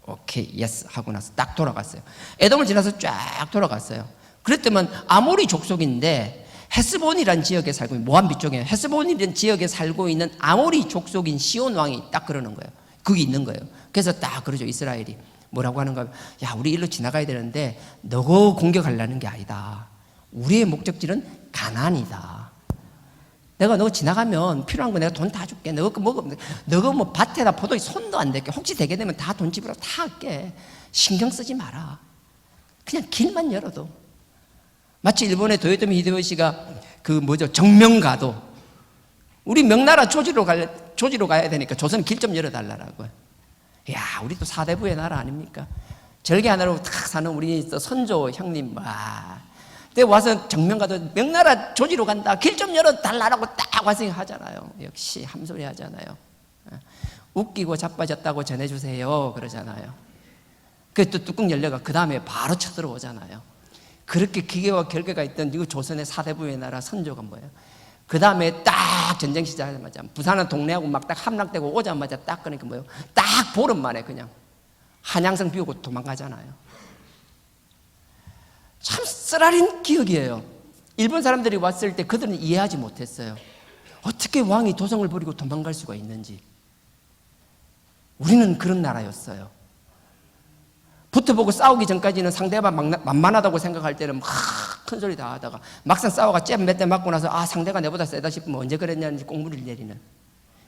오케이 예스 하고 나서 딱 돌아갔어요. 에돔을 지나서 쫙 돌아갔어요. 그랬더니 아모리 족속인데 헤스본이라는 지역에 살고 있는, 모압 밑쪽에 헤스본이라는 지역에 살고 있는 아모리 족속인 시온 왕이 딱 그러는 거예요. 거기 있는 거예요. 그래서 딱 그러죠. 이스라엘이 뭐라고 하는가, 야 우리 일로 지나가야 되는데 너거 공격하려는 게 아니다. 우리의 목적지는 가나안이다. 내가 너 지나가면 필요한 거 내가 돈 다 줄게. 너거 먹으면 너거 뭐 밭에다 포도에 손도 안 댈게. 혹시 되게 되면 다 돈 집으로 다 할게. 신경 쓰지 마라. 그냥 길만 열어도. 마치 일본의 도요토미 히데요시가 정명가도 우리 명나라 조지로 가야 되니까 조선 길 좀 열어달라고. 야, 우리 또 사대부의 나라 아닙니까? 절개 하나로 탁 사는 우리 선조 형님, 근데 와서 정명가도 명나라 조지로 간다, 길 좀 열어달라고 딱 와서 하잖아요. 역시 함소리 하잖아요. 웃기고 자빠졌다고 전해주세요 그러잖아요. 그 또 뚜껑 열려가 그 다음에 바로 쳐들어오잖아요. 그렇게 기계와 결계가 있던 이 조선의 사대부의 나라 선조가 뭐예요? 그 다음에 딱 전쟁 시작하자마자 부산은 동네하고 막 딱 함락되고 오자마자 딱 그러니까 뭐예요? 딱 보름 만에 그냥 한양성 비우고 도망가잖아요. 참 쓰라린 기억이에요. 일본 사람들이 왔을 때 그들은 이해하지 못했어요. 어떻게 왕이 도성을 버리고 도망갈 수가 있는지. 우리는 그런 나라였어요. 붙어보고 싸우기 전까지는 상대가 만만하다고 생각할 때는 막 큰 소리 다 하다가 막상 싸워가 잽 몇 대 맞고 나서 상대가 내보다 세다 싶으면 언제 그랬냐는지 꽁무리를 내리는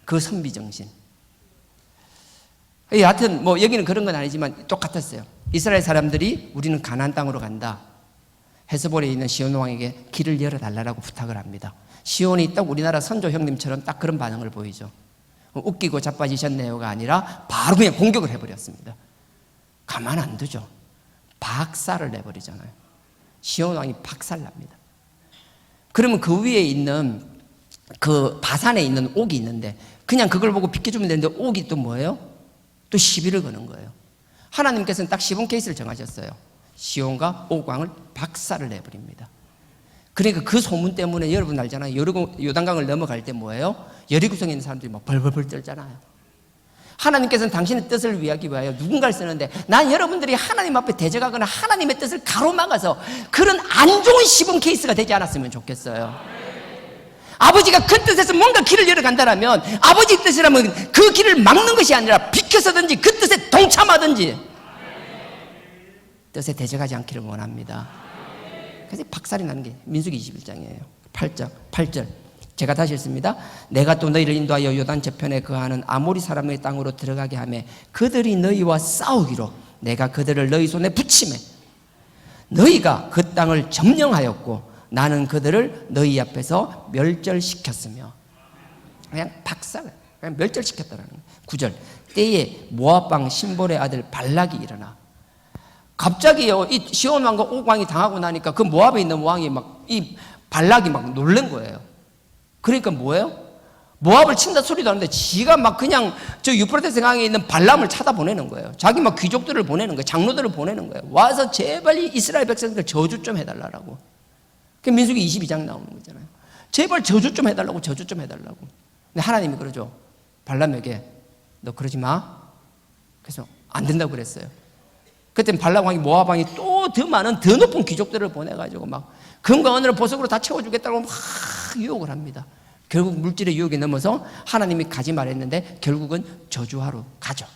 그 선비정신. 하여튼 뭐 여기는 그런 건 아니지만 똑같았어요. 이스라엘 사람들이 우리는 가나안 땅으로 간다. 헤스본에 있는 시온 왕에게 길을 열어달라고 부탁을 합니다. 시온이 딱 우리나라 선조 형님처럼 딱 그런 반응을 보이죠. 웃기고 자빠지셨네요가 아니라 바로 그냥 공격을 해버렸습니다. 가만 안 두죠. 박살을 내버리잖아요. 시온 왕이 박살납니다. 그러면 그 위에 있는 그 바산에 있는 옥이 있는데 그냥 그걸 보고 비켜주면 되는데 옥이 또 뭐예요? 또 시비를 거는 거예요. 하나님께서는 딱 시본 케이스를 정하셨어요. 시온과 옥 왕을 박살을 내버립니다. 그러니까 그 소문 때문에 여러분 알잖아요. 요단강을 넘어갈 때 뭐예요? 여리고성에 있는 사람들이 막 벌벌벌 떨잖아요. 하나님께서는 당신의 뜻을 위하기 위하여 누군가를 쓰는데, 난 여러분들이 하나님 앞에 대적하거나 하나님의 뜻을 가로막아서 그런 안 좋은 시범 케이스가 되지 않았으면 좋겠어요. 아버지가 그 뜻에서 뭔가 길을 열어간다면 아버지 뜻이라면 그 길을 막는 것이 아니라 비켜서든지 그 뜻에 동참하든지 뜻에 대적하지 않기를 원합니다. 그래서 박살이 나는 게 민수기 21장이에요. 8절 제가 다시 읽습니다. 내가 또 너희를 인도하여 요단 저편에 거하는 아모리 사람의 땅으로 들어가게 하며 그들이 너희와 싸우기로 내가 그들을 너희 손에 붙이매 너희가 그 땅을 점령하였고 나는 그들을 너희 앞에서 멸절시켰으며, 그냥 박살, 그냥 멸절시켰다라는 거예요. 9절 때에 모압 왕 신볼의 아들 발락이 일어나. 갑자기요, 이 시온 왕과 옥 왕이 당하고 나니까 그 모압에 있는 왕이 막 이 발락이 막 놀란 거예요. 그러니까 뭐예요? 모압을 친다 소리도 하는데 지가 막 그냥 저 유프라테스 강에 있는 발람을 찾아보내는 거예요. 자기 막 귀족들을 보내는 거예요. 장로들을 보내는 거예요. 와서 제발 이 이스라엘 백성들 저주 좀 해달라고. 그 민수기 22장 나오는 거잖아요. 제발 저주 좀 해달라고, 저주 좀 해달라고. 근데 하나님이 그러죠. 발람에게 너 그러지 마. 그래서 안 된다고 그랬어요. 그때 발람 왕이 모압 왕이 또 더 많은 더 높은 귀족들을 보내가지고 막 금과 은으로 보석으로 다 채워주겠다고 막 유혹을 합니다. 결국 물질의 유혹에 넘어서 하나님이 가지 말했는데 결국은 저주하러 가죠.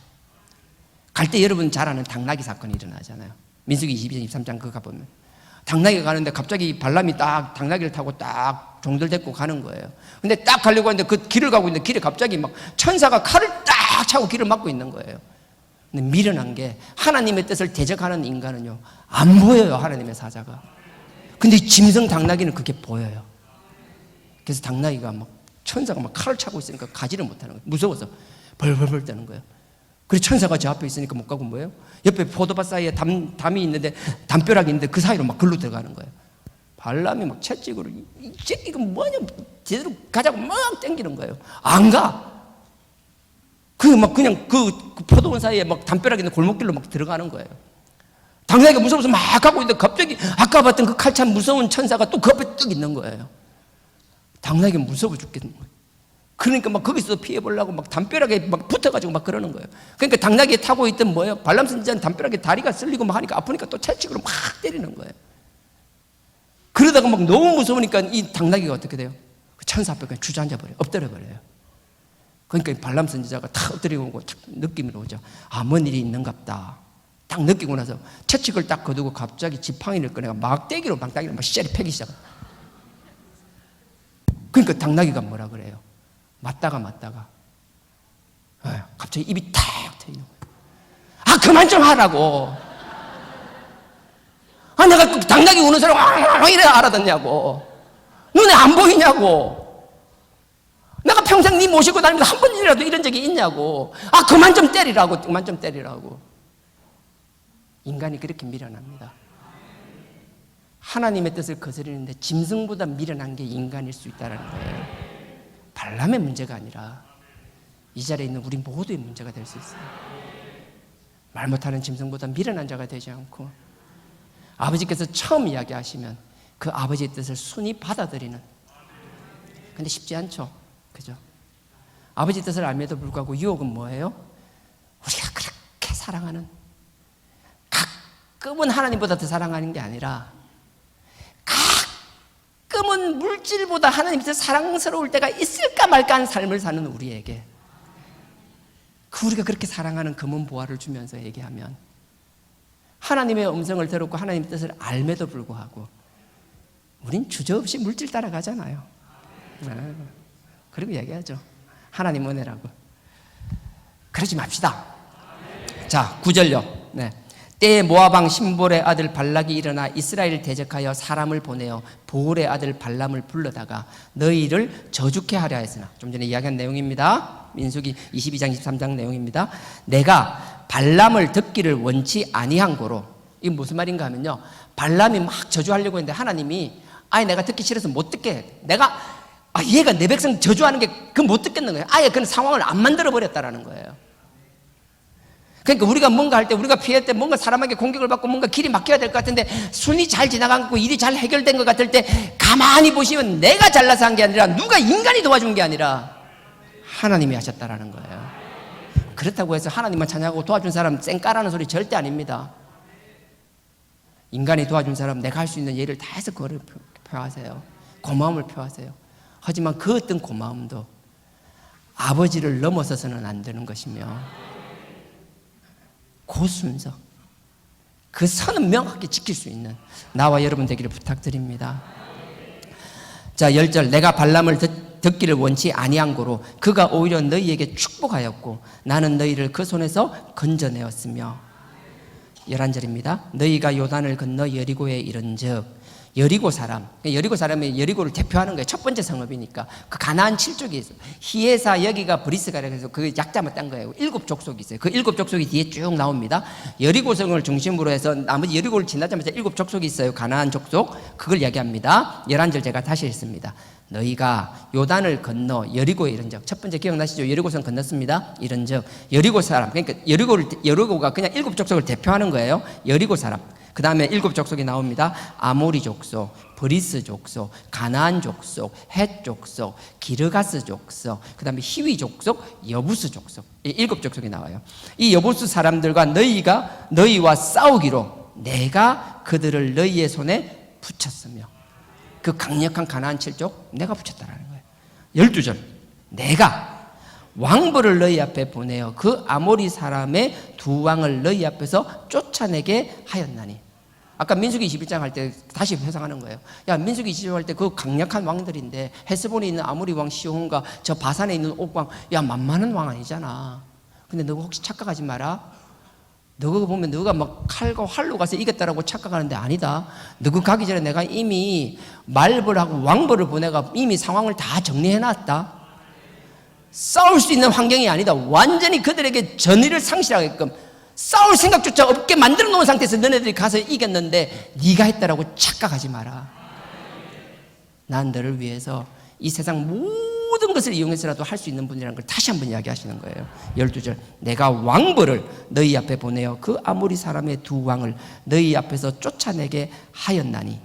갈 때 여러분 잘 아는 당나귀 사건이 일어나잖아요. 민수기 22장 23장 그거 가보면 당나귀가 가는데 갑자기 발람이 딱 당나귀를 타고 딱 종들 데리고 가는 거예요. 근데 딱 가려고 하는데 그 길을 가고 있는데 길에 갑자기 막 천사가 칼을 딱 차고 길을 막고 있는 거예요. 근데 미련한 게 하나님의 뜻을 대적하는 인간은요 안 보여요. 하나님의 사자가. 근데 짐승 당나귀는 그게 보여요. 그래서 당나귀가 막 천사가 막 칼을 차고 있으니까 가지를 못하는 거예요. 무서워서 벌벌벌 떠는 거예요. 그래서 천사가 저 앞에 있으니까 못 가고 뭐예요? 옆에 포도밭 사이에 담이 있는데 담벼락이 있는데 그 사이로 막 글로 들어가는 거예요. 발람이 막 채찍으로 이 새끼가 뭐냐 제대로 가자고 막 땡기는 거예요. 안 가. 그냥 그 포도원 사이에 막 담벼락에 있는 골목길로 막 들어가는 거예요. 당나귀가 무서워서 막 가고 있는데 갑자기 아까 봤던 그 칼찬 무서운 천사가 또 그 앞에 뚝 있는 거예요. 당나귀가 무서워 죽겠는 거예요. 그러니까 막 거기서 피해보려고 막 담벼락에 막 붙어가지고 막 그러는 거예요. 그러니까 당나귀에 타고 있던 뭐예요? 발람 선지자는 담벼락에 다리가 쓸리고 막 하니까 아프니까 또 채찍으로 막 때리는 거예요. 그러다가 막 너무 무서우니까 이 당나귀가 어떻게 돼요? 그 천사 앞에 그냥 주저앉아버려요. 엎드려버려요. 그러니까 발람 선지자가 탁 엎드리고 오고 탁 느낌이 오죠. 아, 뭔 일이 있는갑다. 딱 느끼고 나서 채찍을 딱 거두고 갑자기 지팡이를 꺼내가 막대기로 막대기를 막 씨알이 패기 시작해요. 그러니까 당나귀가 뭐라 그래요? 맞다가 갑자기 입이 탁 트이는 거예요. 아, 그만 좀 하라고. 아, 내가 그 당나귀 우는 소리 왕 이래 알아듣냐고. 눈에 안 보이냐고. 내가 평생 네 모시고 다니면서 한 번이라도 이런 적이 있냐고. 아, 그만 좀 때리라고. 그만 좀 때리라고. 인간이 그렇게 미련합니다. 하나님의 뜻을 거스르는데 짐승보다 미련한 게 인간일 수 있다는 거예요. 발람의 문제가 아니라 이 자리에 있는 우리 모두의 문제가 될 수 있어요. 말 못하는 짐승보다 미련한 자가 되지 않고 아버지께서 처음 이야기하시면 그 아버지의 뜻을 순히 받아들이는. 근데 쉽지 않죠. 그죠? 아버지 뜻을 알면도 불구하고 유혹은 뭐예요? 우리가 그렇게 사랑하는, 가끔은 하나님보다 더 사랑하는 게 아니라 가끔은 물질보다 하나님이 더 사랑스러울 때가 있을까 말까 하는 삶을 사는 우리에게 우리가 그렇게 사랑하는 금은 보화를 주면서 얘기하면 하나님의 음성을 들었고 하나님의 뜻을 알매도 불구하고 우린 주저없이 물질 따라가잖아요. 그리고 얘기하죠. 하나님 은혜라고. 그러지 맙시다. 자, 9절요. 네. 때에 모압 왕 신볼의 아들 발락이 일어나 이스라엘을 대적하여 사람을 보내어 보올의 아들 발람을 불러다가 너희를 저주케 하려 했으나, 좀 전에 이야기한 내용입니다. 민수기 22장 23장 내용입니다. 내가 발람을 듣기를 원치 아니한 고로. 이게 무슨 말인가 하면요, 발람이 막 저주하려고 했는데 하나님이 아예 내가 듣기 싫어서 못 듣게 해. 얘가 내 백성 저주하는 게 그 못 듣겠는 거예요. 아예 그런 상황을 안 만들어 버렸다라는 거예요. 그러니까 우리가 뭔가 할 때, 우리가 피할 때 뭔가 사람에게 공격을 받고 뭔가 길이 막혀야 될 것 같은데 순위 잘 지나가고 일이 잘 해결된 것 같을 때 가만히 보시면 내가 잘나서 한 게 아니라 누가 인간이 도와준 게 아니라 하나님이 하셨다라는 거예요. 그렇다고 해서 하나님만 찬양하고 도와준 사람 쌩까라는 소리 절대 아닙니다. 인간이 도와준 사람 내가 할 수 있는 예를 다 해서 그거를 표하세요. 고마움을 표하세요. 하지만 그 어떤 고마움도 아버지를 넘어서서는 안 되는 것이며 그 순서, 그 선은 명확히 지킬 수 있는 나와 여러분 되기를 부탁드립니다. 자, 10절, 내가 발람을 듣기를 원치 아니한 고로 그가 오히려 너희에게 축복하였고 나는 너희를 그 손에서 건져내었으며. 11절입니다. 너희가 요단을 건너 여리고에 이른즉, 여리고 사람이 여리고를 대표하는 거예요. 첫 번째 성읍이니까. 그 가나안 7족이 있어요. 히에사, 여기가 브리스가 해서 그 약자만 딴 거예요. 7 족속이 있어요. 그 7 족속이 뒤에 쭉 나옵니다. 여리고성을 중심으로 해서 나머지 여리고를 지나자마자 7 족속이 있어요. 가나안 족속. 그걸 이야기합니다. 11절 제가 다시 읽습니다. 너희가 요단을 건너 여리고에 이른즉, 첫 번째 기억나시죠? 여리고성 건넜습니다. 이른즉 여리고 사람, 그러니까 여리고가 그냥 7 족속을 대표하는 거예요. 여리고 사람. 그 다음에 7 족속이 나옵니다. 아모리 족속, 브리스 족속, 가나안 족속, 헷 족속, 기르가스 족속, 그 다음에 히위 족속, 여부스 족속, 이 7 족속이 나와요. 이 여부스 사람들과 너희와 싸우기로 내가 그들을 너희의 손에 붙였으며, 그 강력한 가나안 7족 내가 붙였다라는 거예요. 12절, 내가 왕벌을 너희 앞에 보내어 그 아모리 사람의 2 왕을 너희 앞에서 쫓아내게 하였나니. 아까 민수기 21장 할 때 다시 회상하는 거예요. 야, 민수기 21장 할 때 그 강력한 왕들인데 헤스본에 있는 아모리 왕 시온과 저 바산에 있는 옥왕, 야, 만만한 왕 아니잖아. 근데 너가 혹시 착각하지 마라. 너가 보면 너가 막 칼과 활로 가서 이겼다라고 착각하는데 아니다. 너가 가기 전에 내가 이미 말벌하고 왕벌을 보내가 이미 상황을 다 정리해놨다. 싸울 수 있는 환경이 아니다. 완전히 그들에게 전의를 상실하게끔 싸울 생각조차 없게 만들어 놓은 상태에서 너네들이 가서 이겼는데 네가 했다라고 착각하지 마라. 난 너를 위해서 이 세상 모든 것을 이용해서라도 할 수 있는 분이라는 걸 다시 한번 이야기하시는 거예요. 12절, 내가 왕벌을 너희 앞에 보내어 그 아모리 사람의 2 왕을 너희 앞에서 쫓아내게 하였나니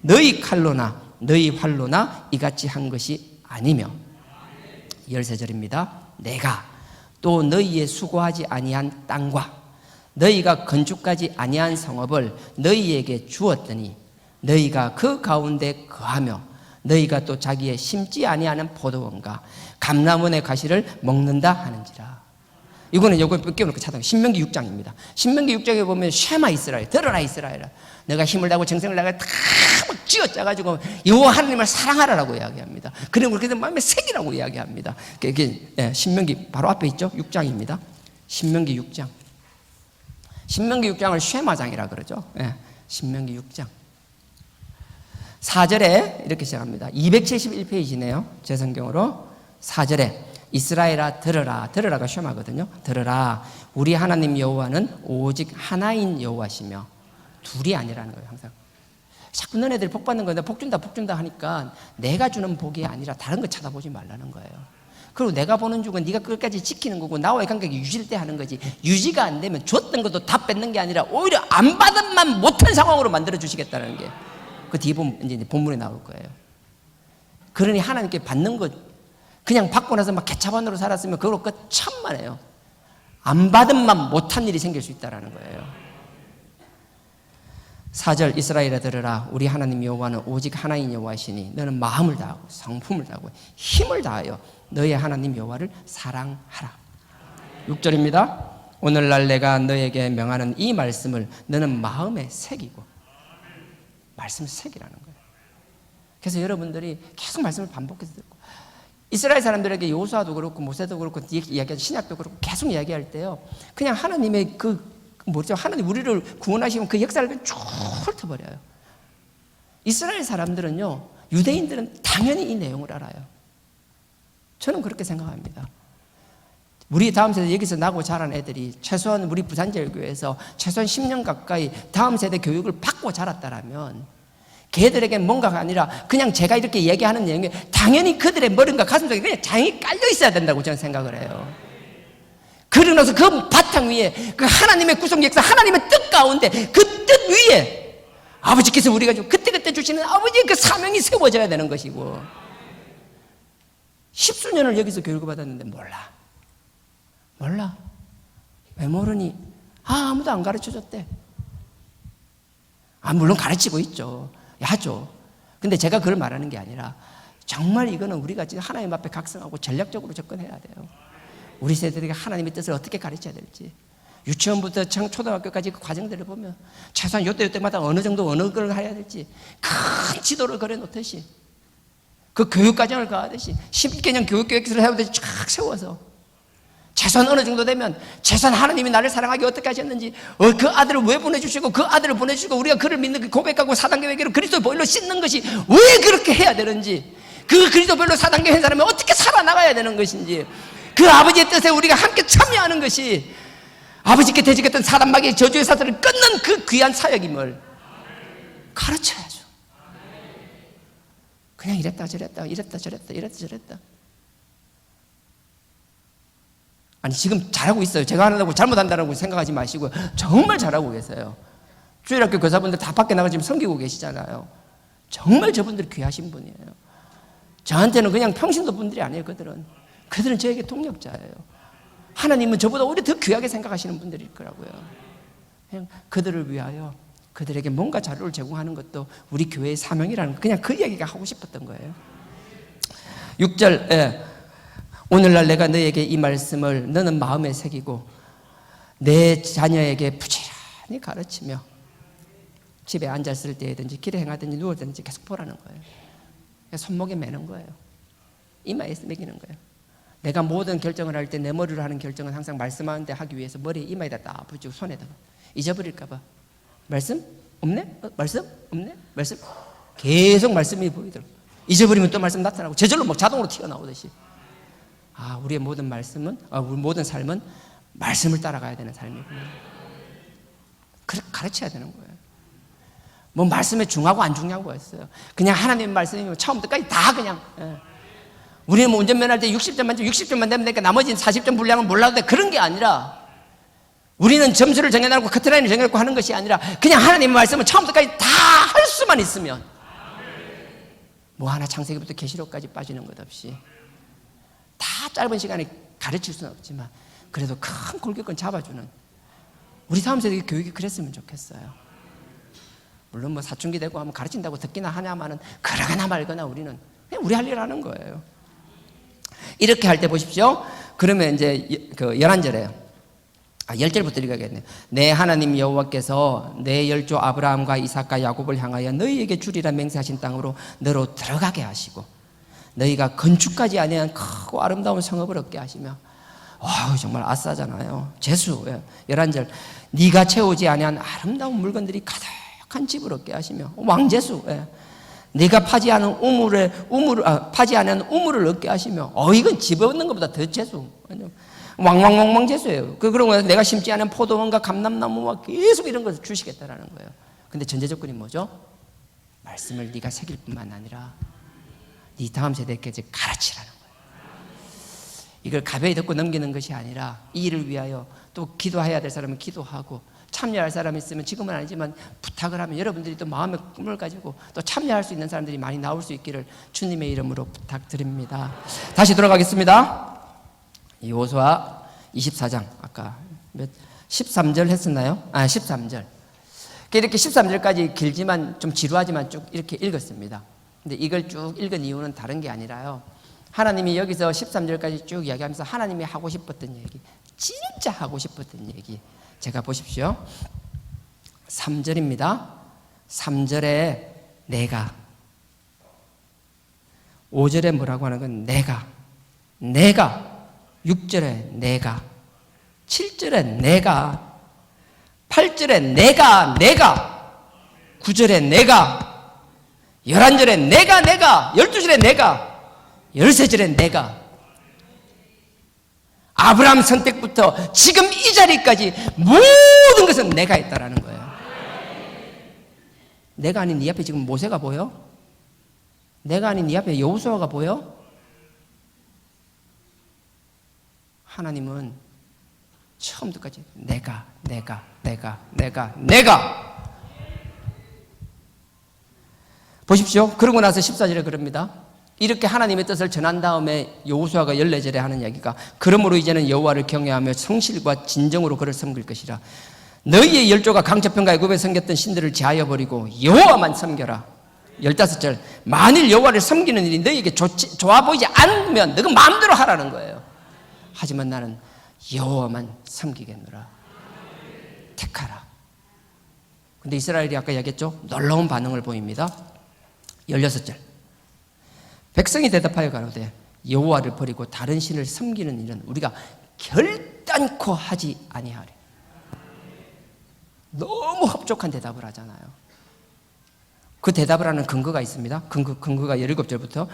너희 칼로나 너희 활로나 이같이 한 것이 아니며. 13절입니다. 내가 또 너희의 수고하지 아니한 땅과 너희가 건축하지 아니한 성읍을 너희에게 주었더니 너희가 그 가운데 거하며 너희가 또 자기의 심지 아니하는 포도원과 감람원의 가시를 먹는다 하는지라. 이거는 요거 뺏겨놓고 찾아요. 신명기 6장입니다. 신명기 6장에 보면 쉐마 이스라엘, 들어라 이스라엘아, 내가 힘을 다하고 정성을 다하고 다 쥐어짜가지고 여호와 하나님을 사랑하라라고 이야기합니다. 그리고 그렇게 마음에 새기라고 이야기합니다. 이게 신명기 바로 앞에 있죠. 6장입니다. 신명기 6장. 신명기 6장을 쉐마장이라 그러죠. 신명기 6장 4절에 이렇게 시작합니다. 271페이지네요. 제 성경으로. 4절에 이스라엘아 들으라. 들으라가 쉐마거든요. 들으라. 우리 하나님 여호와는 오직 하나인 여호와시며 둘이 아니라는 거예요. 항상 자꾸 너네들이 복 받는 건데 복 준다 하니까 내가 주는 복이 아니라 다른 거 찾아보지 말라는 거예요. 그리고 내가 보는 죽은 네가 끝까지 지키는 거고 나와의 관계가 유지될 때 하는 거지, 유지가 안 되면 줬던 것도 다 뺏는 게 아니라 오히려 안 받은만 못한 상황으로 만들어 주시겠다는 게 그 뒤에 보면 이제 본문에 나올 거예요. 그러니 하나님께 받는 것 그냥 받고 나서 막 개차반으로 살았으면 그걸로 끝천만에요. 안 받은만 못한 일이 생길 수 있다는 거예요. 4절, 이스라엘아 들으라. 우리 하나님 여호와는 오직 하나인 여호와시니 너는 마음을 다하고 성품을 다하고 힘을 다하여 너의 하나님 여호와를 사랑하라. 6절입니다. 오늘날 내가 너에게 명하는 이 말씀을 너는 마음에 새기고. 말씀을 새기라는 거예요. 그래서 여러분들이 계속 말씀을 반복해서 듣고, 이스라엘 사람들에게 여호수아도 그렇고 모세도 그렇고 이야기한 신약도 그렇고 계속 이야기할 때요, 그냥 하나님의 하나님 우리를 구원하시면 그 역사를 쭉 훑어버려요. 이스라엘 사람들은요, 유대인들은 당연히 이 내용을 알아요. 저는 그렇게 생각합니다. 우리 다음 세대 여기서 나고 자란 애들이 최소한 우리 부산제일교회에서 최소한 10년 가까이 다음 세대 교육을 받고 자랐다라면 걔들에게 뭔가가 아니라 그냥 제가 이렇게 얘기하는 내용이 당연히 그들의 머리과 가슴속에 그냥 장이 깔려 있어야 된다고 저는 생각을 해요. 그러고 나서 그 바탕 위에 그 하나님의 구속 역사, 하나님의 뜻 가운데 그 뜻 위에 아버지께서 우리가 좀 그때그때 주시는 아버지의 그 사명이 세워져야 되는 것이고, 10수년을 여기서 교육을 받았는데 몰라. 몰라. 왜 모르니? 아무도 안 가르쳐줬대. 물론 가르치고 있죠. 하죠. 근데 제가 그걸 말하는 게 아니라 정말 이거는 우리가 지금 하나님 앞에 각성하고 전략적으로 접근해야 돼요. 우리 세대에게 하나님의 뜻을 어떻게 가르쳐야 될지. 유치원부터 초등학교까지 그 과정들을 보면 최소한 요때마다 어느 정도 어느 걸 해야 될지 큰 지도를 그려놓듯이, 그 교육과정을 가하듯이 10개년 교육계획서를 세우듯이 쫙 세워서 최소한 어느 정도 되면 최소한 하나님이 나를 사랑하기 어떻게 하셨는지, 그 아들을 왜 보내주시고 그 아들을 보내주시고 우리가 그를 믿는 그 고백하고 4단계 회개로 그리스도 보혈로 씻는 것이 왜 그렇게 해야 되는지, 그 그리스도 보혈로 4단계 한 사람이 어떻게 살아나가야 되는 것인지, 그 아버지의 뜻에 우리가 함께 참여하는 것이 아버지께 대적했던 사단마귀의 저주의 사슬을 끊는 그 귀한 사역임을 가르쳐야죠. 그냥 이랬다 저랬다 이랬다 저랬다 이랬다 저랬다. 아니 지금 잘하고 있어요. 제가 한다고 잘못한다고 생각하지 마시고 정말 잘하고 계세요. 주일학교 교사분들 다 밖에 나가 지금 섬기고 계시잖아요. 정말 저분들 귀하신 분이에요. 저한테는 그냥 평신도 분들이 아니에요. 그들은 저에게 동력자예요. 하나님은 저보다 오히려 더 귀하게 생각하시는 분들일 거라고요. 그냥 그들을 위하여 그들에게 뭔가 자료를 제공하는 것도 우리 교회의 사명이라는 거, 그냥 그 이야기가 하고 싶었던 거예요. 6절, 오늘날 내가 너에게 이 말씀을 너는 마음에 새기고 내 자녀에게 부지런히 가르치며 집에 앉았을 때든지 길에 행하든지 누웠든지 계속 보라는 거예요. 손목에 매는 거예요. 이마에 매기는 거예요. 내가 모든 결정을 할 때 내 머리로 하는 결정은 항상 말씀하는데 하기 위해서 머리에 이마에다 딱 붙이고 손에다가 잊어버릴까 봐. 말씀? 없네? 말씀? 없네? 말씀? 계속 말씀이 보이더라고. 잊어버리면 또 말씀 나타나고 저절로 막 자동으로 튀어나오듯이. 우리의 모든 말씀은, 우리 모든 삶은 말씀을 따라가야 되는 삶이구나. 그렇게 가르쳐야 되는 거예요. 뭐 말씀에 중하고 안 중요하고 했어요. 그냥 하나님의 말씀이면 처음부터 끝까지 다 그냥. 우리는 뭐 운전면허 할 때 60점 만점 60점만 되면 되니까 나머지는 40점 분량은 몰라도 돼. 그런 게 아니라 우리는 점수를 정해놓고 커트라인을 정해놓고 하는 것이 아니라 그냥 하나님의 말씀을 처음부터 끝까지 다 할 수만 있으면 뭐 하나 창세기부터 계시록까지 빠지는 것 없이 다 짧은 시간에 가르칠 수는 없지만 그래도 큰 골격권 잡아주는 우리 다음 세대 교육이 그랬으면 좋겠어요. 물론 뭐 사춘기 되고 하면 가르친다고 듣기나 하냐마는 그러거나 말거나 우리는 그냥 우리 할 일 하는 거예요. 이렇게 할 때 보십시오. 그러면 이제 그 11절에요. 10절부터 읽어야겠네요. 내 하나님 여호와께서 내 열조 아브라함과 이삭과 야곱을 향하여 너희에게 주리라 맹세하신 땅으로 너로 들어가게 하시고 너희가 건축까지 아니한 크고 아름다운 성읍을 얻게 하시며 정말 아싸잖아요. 재수 11절 네가 채우지 아니한 아름다운 물건들이 가득한 집을 얻게 하시며 왕재수 네가 파지 않은 파지 않은 우물을 얻게 하시며 이건 집 얻는 것보다 더 재수 왕왕왕왕 재수예요. 그러고 내가 심지 않은 포도원과 감람나무와 계속 이런 것을 주시겠다라는 거예요. 근데 전제 조건이 뭐죠? 말씀을 네가 새길 뿐만 아니라 네 다음 세대까지 가르치라는 거예요. 이걸 가벼이 듣고 넘기는 것이 아니라 이 일을 위하여 또 기도해야 될 사람은 기도하고 참여할 사람이 있으면 지금은 아니지만 부탁을 하면 여러분들이 또 마음의 꿈을 가지고 또 참여할 수 있는 사람들이 많이 나올 수 있기를 주님의 이름으로 부탁드립니다. 다시 돌아가겠습니다. 여호수아 24장 아까 13절 했었나요? 13절. 이렇게 13절까지 길지만 좀 지루하지만 쭉 이렇게 읽었습니다. 근데 이걸 쭉 읽은 이유는 다른 게 아니라요. 하나님이 여기서 13절까지 쭉 이야기하면서 하나님이 하고 싶었던 얘기, 진짜 하고 싶었던 얘기. 제가 보십시오. 3절입니다. 3절에 내가, 5절에 뭐라고 하는 건 내가, 6절에 내가, 7절에 내가, 8절에 내가, 9절에 내가, 11절에 내가, 12절에 내가, 13절에 내가. 아브라함 선택부터 지금 이 자리까지 모든 것은 내가 했다라는 거예요. 내가 아닌 네 앞에 지금 모세가 보여? 내가 아닌 네 앞에 여호수아가 보여? 하나님은 처음부터 끝까지 내가. 보십시오. 그러고 나서 14절에 그럽니다. 이렇게 하나님의 뜻을 전한 다음에 여호수아가 14절에 하는 이야기가 그러므로 이제는 여호와를 경외하며 성실과 진정으로 그를 섬길 것이라. 너희의 열조가 강처편과 애굽에 섬겼던 신들을 제하여 버리고 여호와만 섬겨라. 15절 만일 여호와를 섬기는 일이 너희에게 좋아 보이지 않으면 너가 마음대로 하라는 거예요. 하지만 나는 여호와만 섬기겠노라. 택하라. 근데 이스라엘이 아까 얘기했죠? 놀라운 반응을 보입니다. 16절 백성이 대답하여 가로되 여호와를 버리고 다른 신을 섬기는 일은 우리가 결단코 하지 아니하리. 너무 흡족한 대답을 하잖아요. 그 대답을 하는 근거가 있습니다. 근거가 17절부터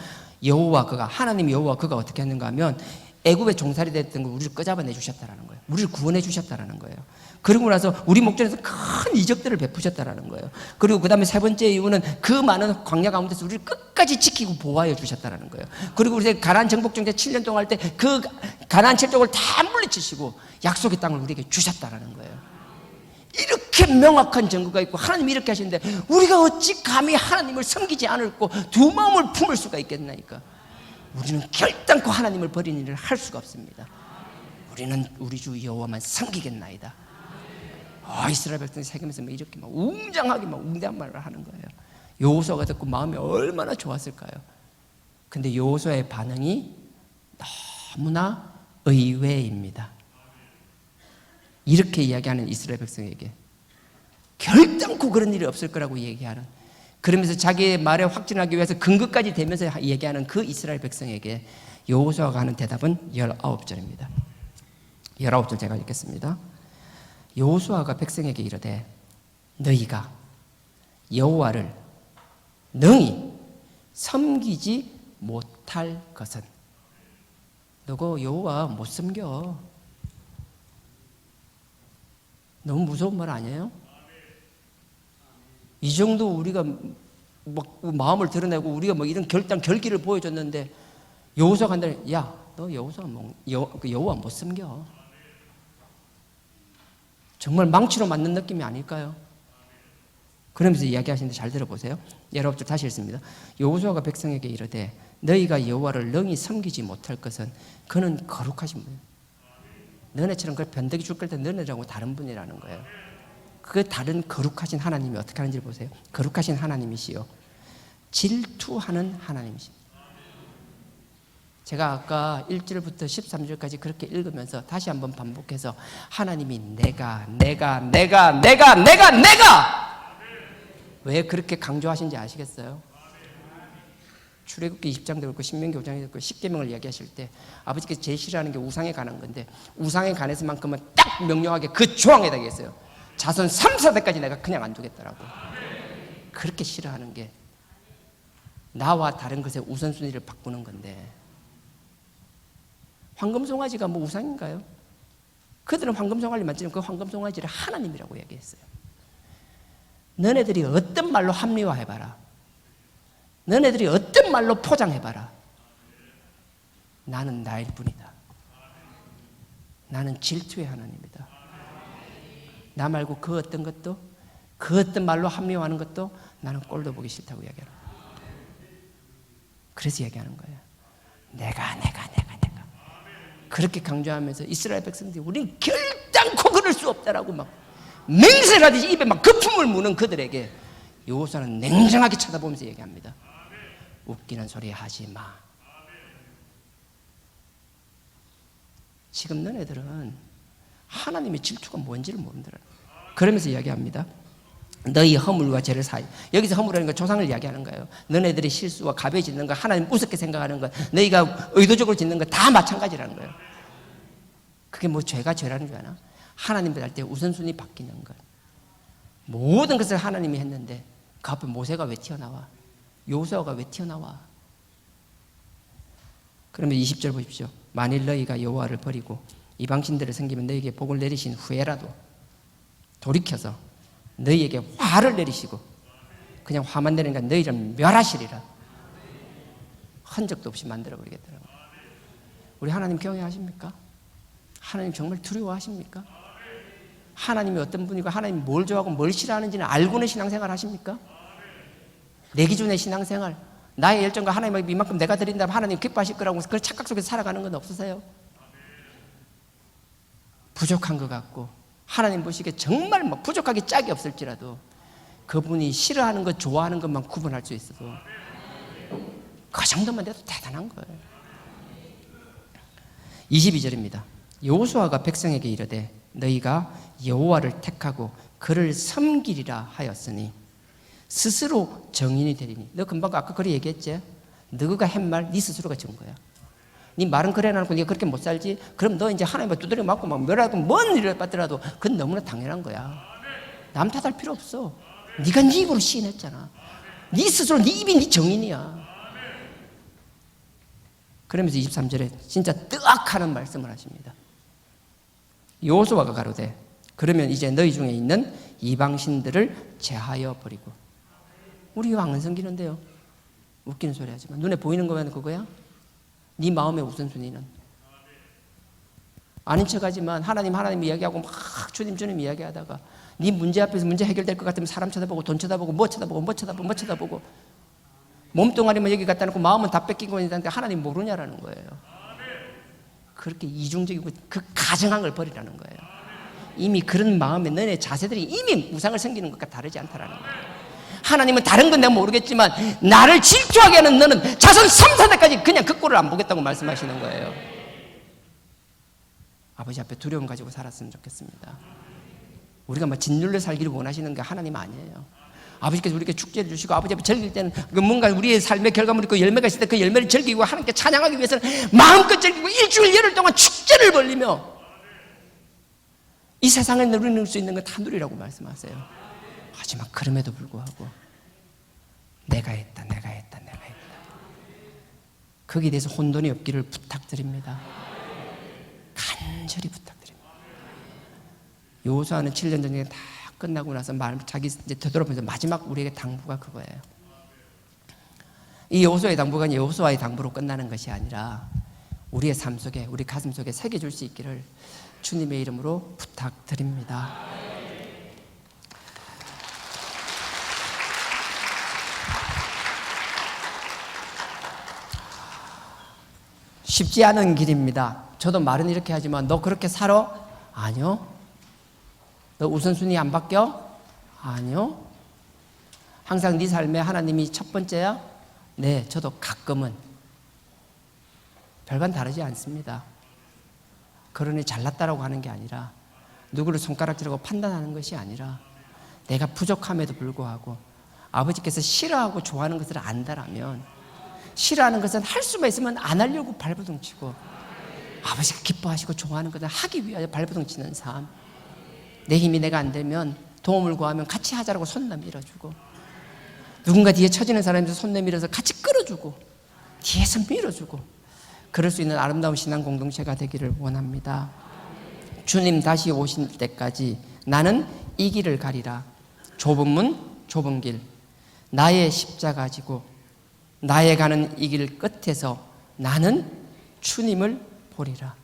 여호와 그가 하나님 여호와 그가 어떻게 했는가 하면 애굽에 종살이 됐던 걸 우리를 끄잡아내 주셨다라는 거예요. 우리를 구원해 주셨다라는 거예요. 그리고 나서 우리 목전에서 큰 이적들을 베푸셨다라는 거예요. 그리고 그 다음에 세 번째 이유는 그 많은 광야 가운데서 우리를 끝까지 지키고 보호하여 주셨다라는 거예요. 그리고 우리 가나안 정복 정제 7년 동안 할 때 그 가나안 칠족을 다 물리치시고 약속의 땅을 우리에게 주셨다라는 거예요. 이렇게 명확한 증거가 있고 하나님이 이렇게 하시는데 우리가 어찌 감히 하나님을 섬기지 않을고 두 마음을 품을 수가 있겠나이까. 우리는 결단코 하나님을 버리는 일을 할 수가 없습니다. 우리는 우리 주 여호와만 섬기겠나이다. 이스라엘 백성이 세겜에서 이렇게 막 웅장하게 막 웅대한 말을 하는 거예요. 여호수아가 듣고 마음이 얼마나 좋았을까요? 근데 여호수아의 반응이 너무나 의외입니다. 이렇게 이야기하는 이스라엘 백성에게 결단코 그런 일이 없을 거라고 얘기하는, 그러면서 자기의 말에 확증하기 위해서 근거까지 대면서 얘기하는 그 이스라엘 백성에게 여호수아가 하는 대답은 19절입니다. 19절 제가 읽겠습니다. 여호수아가 백성에게 이르되 너희가 여호와를 능히 섬기지 못할 것은, 너가 여호와 못 섬겨. 너무 무서운 말 아니에요? 이 정도 우리가 막 마음을 드러내고 우리가 뭐 이런 결기를 보여줬는데 여호수아가 한다니, 야, 너 여호와 못 섬겨. 정말 망치로 맞는 느낌이 아닐까요? 그러면서 이야기하시는데 잘 들어보세요. 19절 다시 읽습니다. 여호수아가 백성에게 이르되 너희가 여호와를 능히 섬기지 못할 것은 그는 거룩하신 분. 너네처럼 그 변덕이 죽을 때 너네라고 다른 분이라는 거예요. 그 다른 거룩하신 하나님이 어떻게 하는지 보세요. 거룩하신 하나님이시요 질투하는 하나님이시. 제가 아까 1절부터 13절까지 그렇게 읽으면서 다시 한번 반복해서 하나님이 내가 왜 그렇게 강조하신지 아시겠어요? 출애굽기 20장도 그렇고 신명기 5장도 그렇고 십계명을 이야기하실 때 아버지께서 제일 싫어하는 게 우상에 관한 건데, 우상에 관해서만큼은 딱 명료하게 그 조항에다 얘기했어요. 자손 3, 4대까지 내가 그냥 안 두겠다라고. 그렇게 싫어하는 게 나와 다른 것의 우선순위를 바꾸는 건데, 황금송아지가 뭐 우상인가요? 그들은 황금송아지를 만지면 그 황금송아지를 하나님이라고 얘기했어요. 너네들이 어떤 말로 합리화해봐라, 너네들이 어떤 말로 포장해봐라, 나는 나일 뿐이다. 나는 질투의 하나님이다. 나 말고 그 어떤 것도, 그 어떤 말로 합리화하는 것도 나는 꼴도 보기 싫다고 이야기하는 거예요. 그래서 얘기하는 거예요. 내가 그렇게 강조하면서 이스라엘 백성들이 우린 결단코 그럴 수 없다라고 막 맹세하듯이 입에 막 거품을 무는 그들에게 여호수아는 냉정하게 쳐다보면서 얘기합니다. 웃기는 소리 하지 마. 지금 너네들은 하나님의 질투가 뭔지를 모른다. 그러면서 이야기합니다. 너희 허물과 죄를 사이. 여기서 허물이라는 건 조상을 이야기하는 거예요. 너네들이 실수와 가벼이 짓는 거, 하나님 우습게 생각하는 거, 너희가 의도적으로 짓는 거 다 마찬가지라는 거예요. 그게 뭐 죄가 죄라는 줄 아나? 하나님들 할 때 우선순위 바뀌는 것. 모든 것을 하나님이 했는데 그 앞에 모세가 왜 튀어나와? 여호수아가 왜 튀어나와? 그러면 20절 보십시오. 만일 너희가 여호와를 버리고 이방신들을 섬기면 너희에게 복을 내리신 후에라도 돌이켜서 너희에게 화를 내리시고, 그냥 화만 내리니까 너희를 멸하시리라. 흔적도 없이 만들어버리겠다는 거예요. 우리 하나님 경외하십니까? 하나님 정말 두려워하십니까? 하나님이 어떤 분이고 하나님이 뭘 좋아하고 뭘 싫어하는지는 알고는 신앙생활 하십니까? 내 기준의 신앙생활, 나의 열정과 하나님의 이만큼 내가 드린다면 하나님 기뻐하실 거라고 그 착각 속에서 살아가는 건 없으세요? 부족한 것 같고 하나님 보시기에 정말 뭐 부족하기 짝이 없을지라도 그분이 싫어하는 것 좋아하는 것만 구분할 수 있어도 그 정도만 돼도 대단한 거예요. 22절입니다. 여호수아가 백성에게 이르되 너희가 여호와를 택하고 그를 섬기리라 하였으니 스스로 정인이 되리니. 너 금방 아까 그래 얘기했지? 너가 한 말 네 스스로가 준 거야. 네 말은 그래 놔놓고 네가 그렇게 못 살지? 그럼 너 이제 하나님을 두드려 맞고 막 뭐라도 뭔 일을 받더라도 그건 너무나 당연한 거야. 남 탓할 필요 없어. 네가 네 입으로 시인했잖아. 네 스스로 네 입이 네 정인이야. 그러면서 23절에 진짜 뜨악하는 말씀을 하십니다. 여호수아가 가로되 그러면 이제 너희 중에 있는 이방신들을 제하여 버리고. 우리 왕은 섬기는데요. 웃기는 소리 하지만 눈에 보이는 거면 그거야? 네 마음의 우선순위는 아닌 척하지만 하나님 이야기하고 막 주님 이야기하다가 네 문제 앞에서 문제 해결될 것 같으면 사람 쳐다보고 돈 쳐다보고 뭐 쳐다보고 몸뚱아리만 여기 갖다 놓고 마음은 다 뺏기고 있는데 하나님 모르냐라는 거예요. 그렇게 이중적이고 그 가정한 걸 버리라는 거예요. 이미 그런 마음에 너네 자세들이 이미 우상을 섬기는 것과 다르지 않다라는 거예요. 하나님은 다른 건 내가 모르겠지만 나를 질투하게 하는 너는 자손 3, 4대까지 그냥 그 꼴을 안 보겠다고 말씀하시는 거예요. 아버지 앞에 두려움 가지고 살았으면 좋겠습니다. 우리가 막 짓눌려 살기를 원하시는 게 하나님 아니에요. 아버지께서 우리에게 축제를 주시고 아버지 앞에 즐길 때는 뭔가 우리의 삶의 결과물이 있고 열매가 있을 때 그 열매를 즐기고 하나님께 찬양하기 위해서는 마음껏 즐기고 일주일 열흘 동안 축제를 벌리며 이 세상을 누릴 수 있는 건 다 누리라고 말씀하세요. 하지만 그럼에도 불구하고 내가 했다. 거기에 대해서 혼돈이 없기를 부탁드립니다. 간절히 부탁드립니다. 여호수아는 7년 전에 다 끝나고 나서 자기 이제 되돌아보면서 마지막 우리에게 당부가 그거예요. 이 여호수아의 당부가 여호수아의 당부로 끝나는 것이 아니라 우리의 삶 속에 우리 가슴 속에 새겨줄 수 있기를 주님의 이름으로 부탁드립니다. 쉽지 않은 길입니다. 저도 말은 이렇게 하지만 너 그렇게 살아? 아니요. 너 우선순위 안 바뀌어? 아니요. 항상 네 삶에 하나님이 첫 번째야? 네, 저도 가끔은. 별반 다르지 않습니다. 그러니 잘났다라고 하는 게 아니라 누구를 손가락질하고 판단하는 것이 아니라 내가 부족함에도 불구하고 아버지께서 싫어하고 좋아하는 것을 안다라면 싫어하는 것은 할 수만 있으면 안 하려고 발버둥치고 아버지가 기뻐하시고 좋아하는 것을 하기 위하여 발버둥치는 삶. 내 힘이 내가 안 되면 도움을 구하면 같이 하자라고 손 내밀어주고 누군가 뒤에 처지는 사람에서 손 내밀어서 같이 끌어주고 뒤에서 밀어주고 그럴 수 있는 아름다운 신앙 공동체가 되기를 원합니다. 주님 다시 오실 때까지 나는 이 길을 가리라. 좁은 문 좁은 길 나의 십자가 지고 나의 가는 이 길 끝에서 나는 주님을 보리라.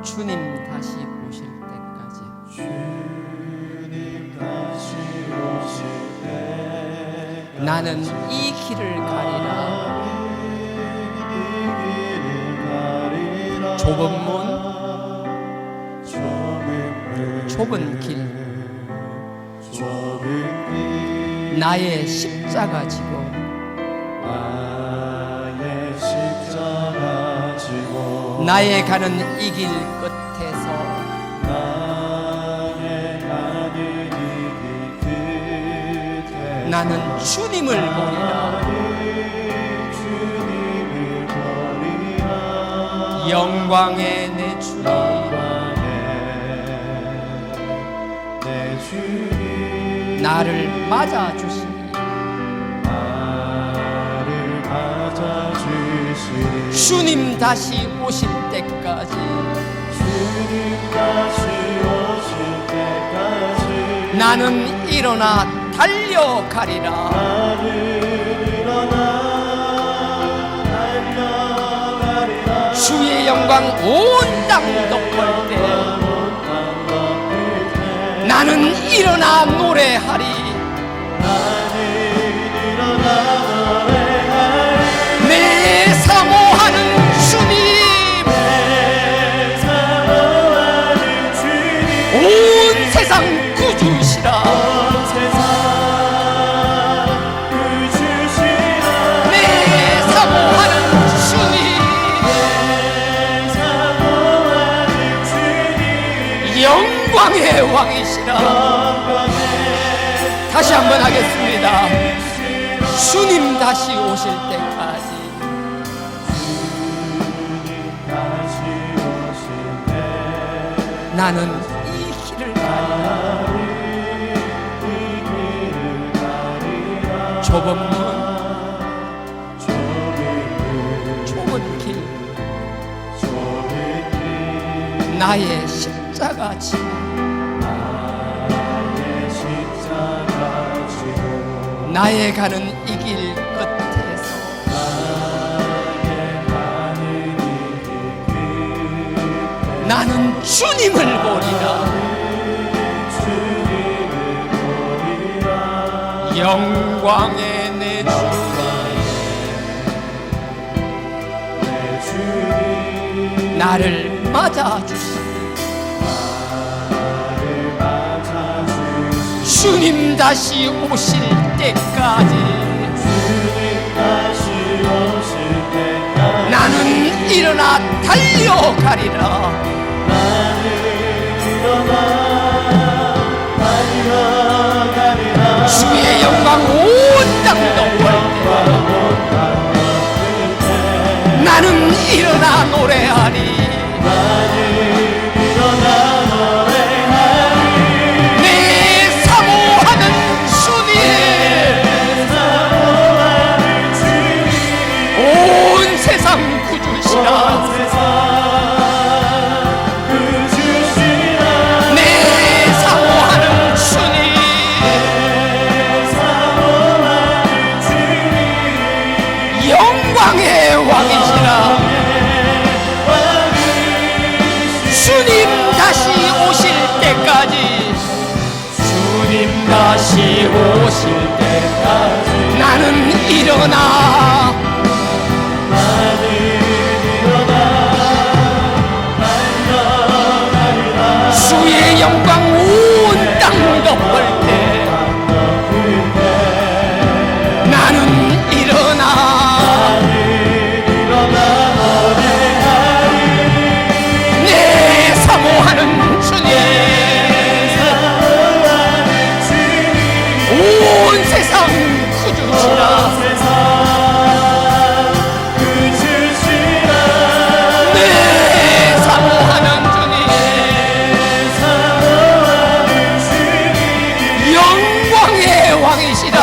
주님 다시 오실 때까지 주님 다시 오실 때 나는 이 길을 가리라. 좁은 문 좁은 길 나의 십자가 지고 나의 가는 이 길 끝에서 나는 주님을 보리라. 영광의 내 주님 나를 맞아주시니 주님 다시 오실 때까지 나는 일어나 달려가리라. 주의 영광 온 땅 덮을 때 나는 일어나 노래하리. 내 사모하는 주님, 온 세상 구주시라. 내 사모하는 주님, 영광의 왕이시라. 다시 한번 하겠습니다. 주님 다시 오실 때까지 나는 이 길을 가리라. 좁은 문, 좁은 길, 나의 십자가 지 나의 가는 이 길 끝에서 나는 주님을 보리라. 영광의 내 주님, 나를 맞아주시니 주님 다시 오실 때까지 나는 일어나 달려가리라. 주의 영광 온 땅 덮을 때 나는 일어나 노래하리. 내 사모하는 주님, 영광의 왕이시라. 주님 다시 오실 때까지, 주님 다시 오실 때까지 나는 일어나 주의 영광 온 땅 덮을 때 나는 일어나 내 사모하는 주님, 온 세상 구주시라. 내 사모하는 영광의 왕이시라.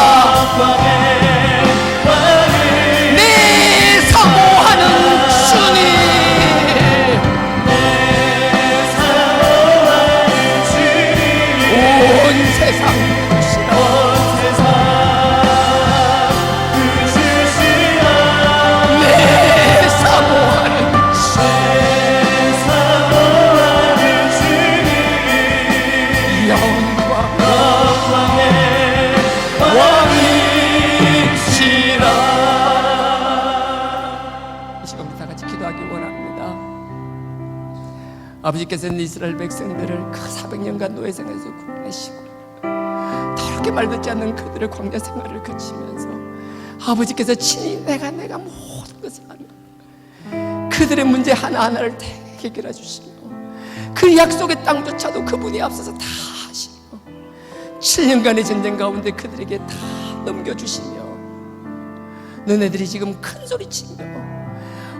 내 사모하는 주님, 온 세상 내 사모하는 왕이시라. 이 시간부터 다 같이 기도하기 원합니다. 아버지께서는 이스라엘 백성들을 그 400년간 노예생에서 구원하시고 더럽게 말 듣지 않는 그들의 광야 생활을 거치면서 아버지께서 친히 내가 모든 것을 하며 그들의 문제 하나하나를 다 해결해 주시며 그 약속의 땅조차도 그분이 앞서서 다 하시며 7년간의 전쟁 가운데 그들에게 다 넘겨주시며 너네들이 지금 큰 소리치며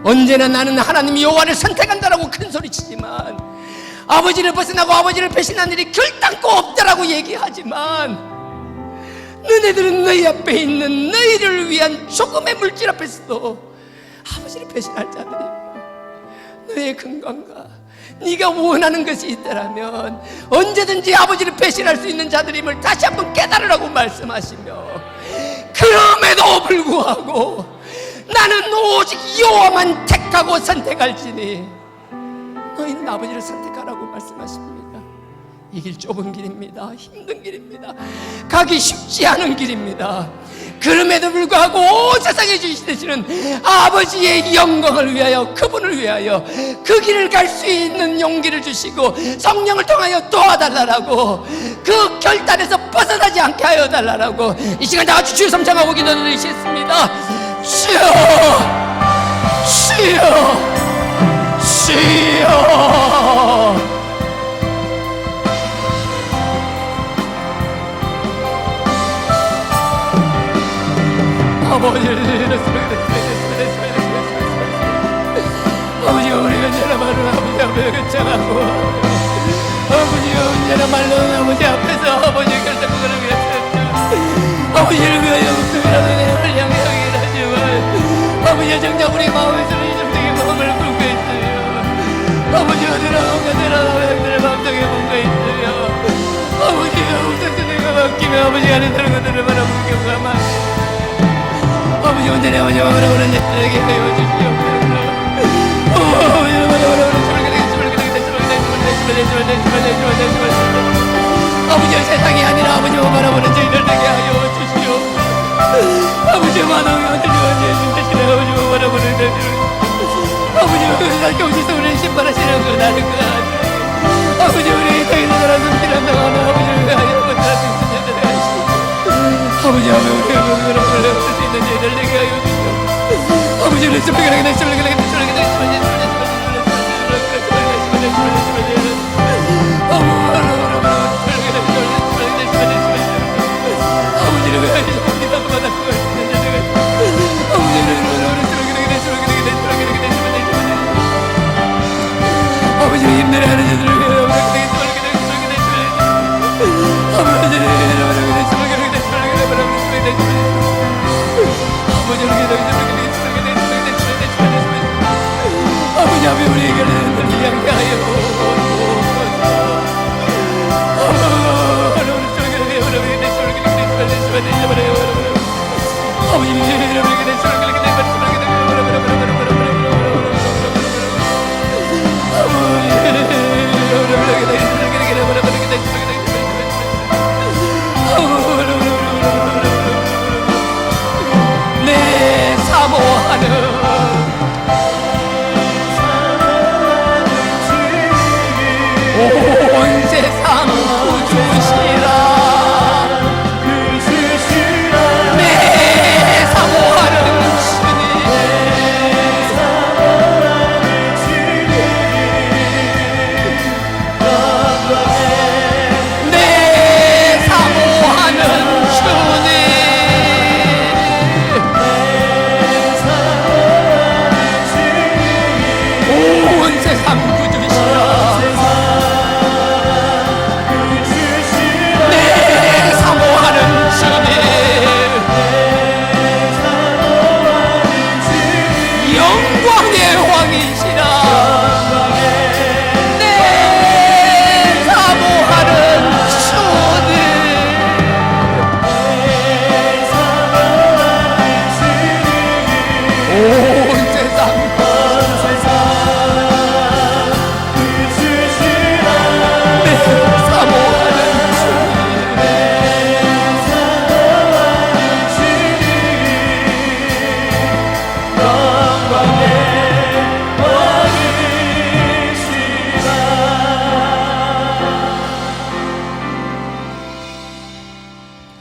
언제나 나는 하나님 여호와를 선택한다라고 큰 소리치지만 아버지를 벗어나고 아버지를 배신한 일이 결단코 없다라고 얘기하지만 너네들은 너희 앞에 있는 너희를 위한 조금의 물질 앞에서도 아버지를 배신할 자들이며 너의 건강과 네가 원하는 것이 있다라면 언제든지 아버지를 배신할 수 있는 자들임을 다시 한번 깨달으라고 말씀하시며 그럼에도 불구하고 나는 오직 여호와만 택하고 선택할지니 너희는 아버지를 선택하라고 말씀하십니다. 이 길 좁은 길입니다. 힘든 길입니다. 가기 쉽지 않은 길입니다. 그럼에도 불구하고 온 세상에 주시는 아버지의 영광을 위하여, 그분을 위하여 그 길을 갈 수 있는 용기를 주시고 성령을 통하여 도와달라고, 그 결단에서 벗어나지 않게 하여 달라고 이 시간 다 같이 주여 삼창하고 기도드리겠습니다. 주여, 주여, 주여. 아버지, 아버지가 우리가 언제나 말로 아버지 앞에 결정하고, 아버지가 언제나 말로 아버지 앞에서 아버지의 결정권을 위해서 아버지를 위하여 목숨이라도 내를 향하긴 하지만 아버지가 정작 우리 마음에서는 이 정도의 마음을 품고 있어요. 아버지 어디나 뭔가 형들의 마음속에 뭔가 있어요. 아버지가 우선서 내가 맡기면 아버지가 하는 다른 것들을 바라보는 경우가 많아요. 아버지 언제나 아버지 마음으로 오는 자들에게 하여 주시옵소서. 아버지의 세상이 아니라 아버지만 바라보는 저희들 되게 하여 주시옵소서. 아버지의 마음이 어떻게 주시는 아버지만 바라보는 저희들, 아버지가 그 세상 경지에서 우리를 심판하시는 건 아는 것 같아요. 아버지 우리의 땅에서 살아서 피난당하는 아버지를 위하여 못하는 자들을 하시고, 아버지 아버지 우리의 몸을 올려볼 수 있는 저희들 되게 하여 주시옵소서. 아버지 우리의 스펙을 하게 아버지 힘내라는 자들을 아버지 앞에 우리에게 향하여 내 사모하는 온 세상 구주시라. 내 사모하는 주님, 내 사모하는 주님, 온 세상 구주시라.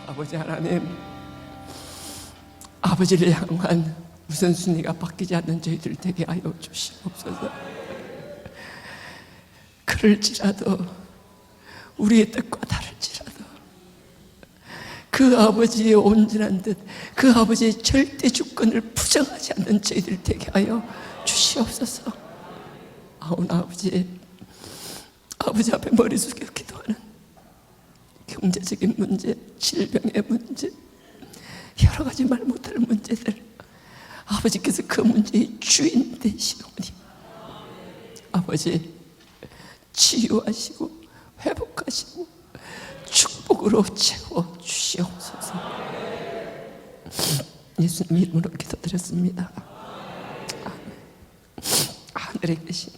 아버지 하나님, 아버지를 향한 우선순위가 바뀌지 않는 저희들 되게 하여 주시옵소서. 그럴지라도 우리의 뜻과 다를지라도 그 아버지의 온전한 뜻, 그 아버지의 절대 주권을 부정하지 않는 저희들 되게 하여 주시옵소서. 아온 아버지, 아버지 앞에 머리 숙여 기도하는 경제적인 문제, 질병의 문제, 여러 가지 말 못할 문제들, 아버지께서 그 문제의 주인 되시오니 아버지 치유하시고 회복하시고 축복으로 채워 주시옵소서. 예수님 이름으로 기도드렸습니다. 하늘에 계신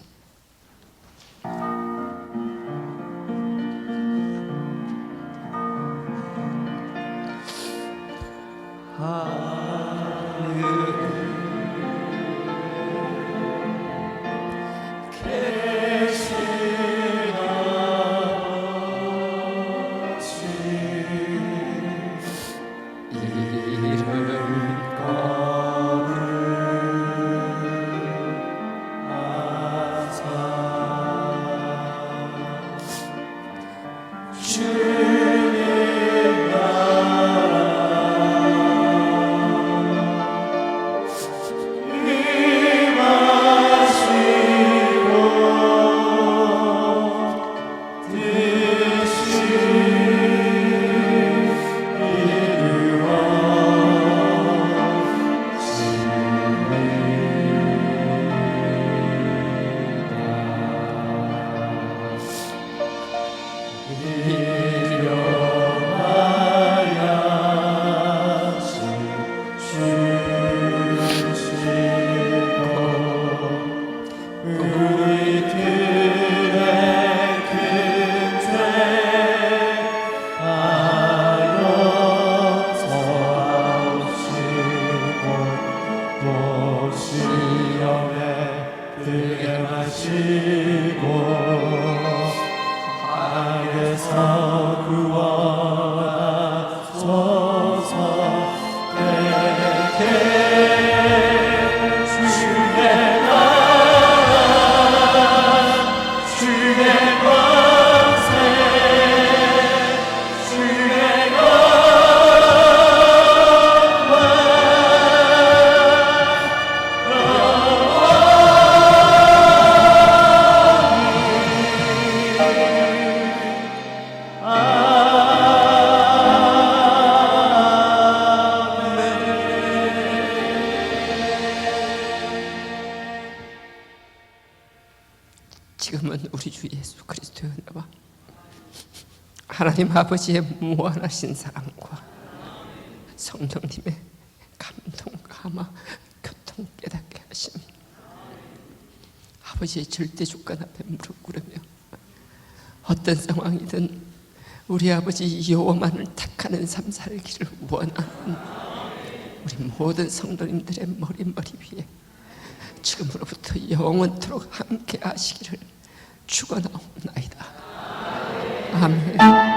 지금은 우리 주 예수 그리스도의 은혜와 하나님 아버지의 무한하신 사랑과 성령님의 감동, 감화, 교통 깨닫게 하시니 아버지의 절대 주권 앞에 무릎 꿇으며 어떤 상황이든 우리 아버지 여호와만을 택하는 삶 살기를 원하는 우리 모든 성도님들의 머리 위에 지금으로부터 영원토록 함께 하시기를 축원하옵나이다. 아멘.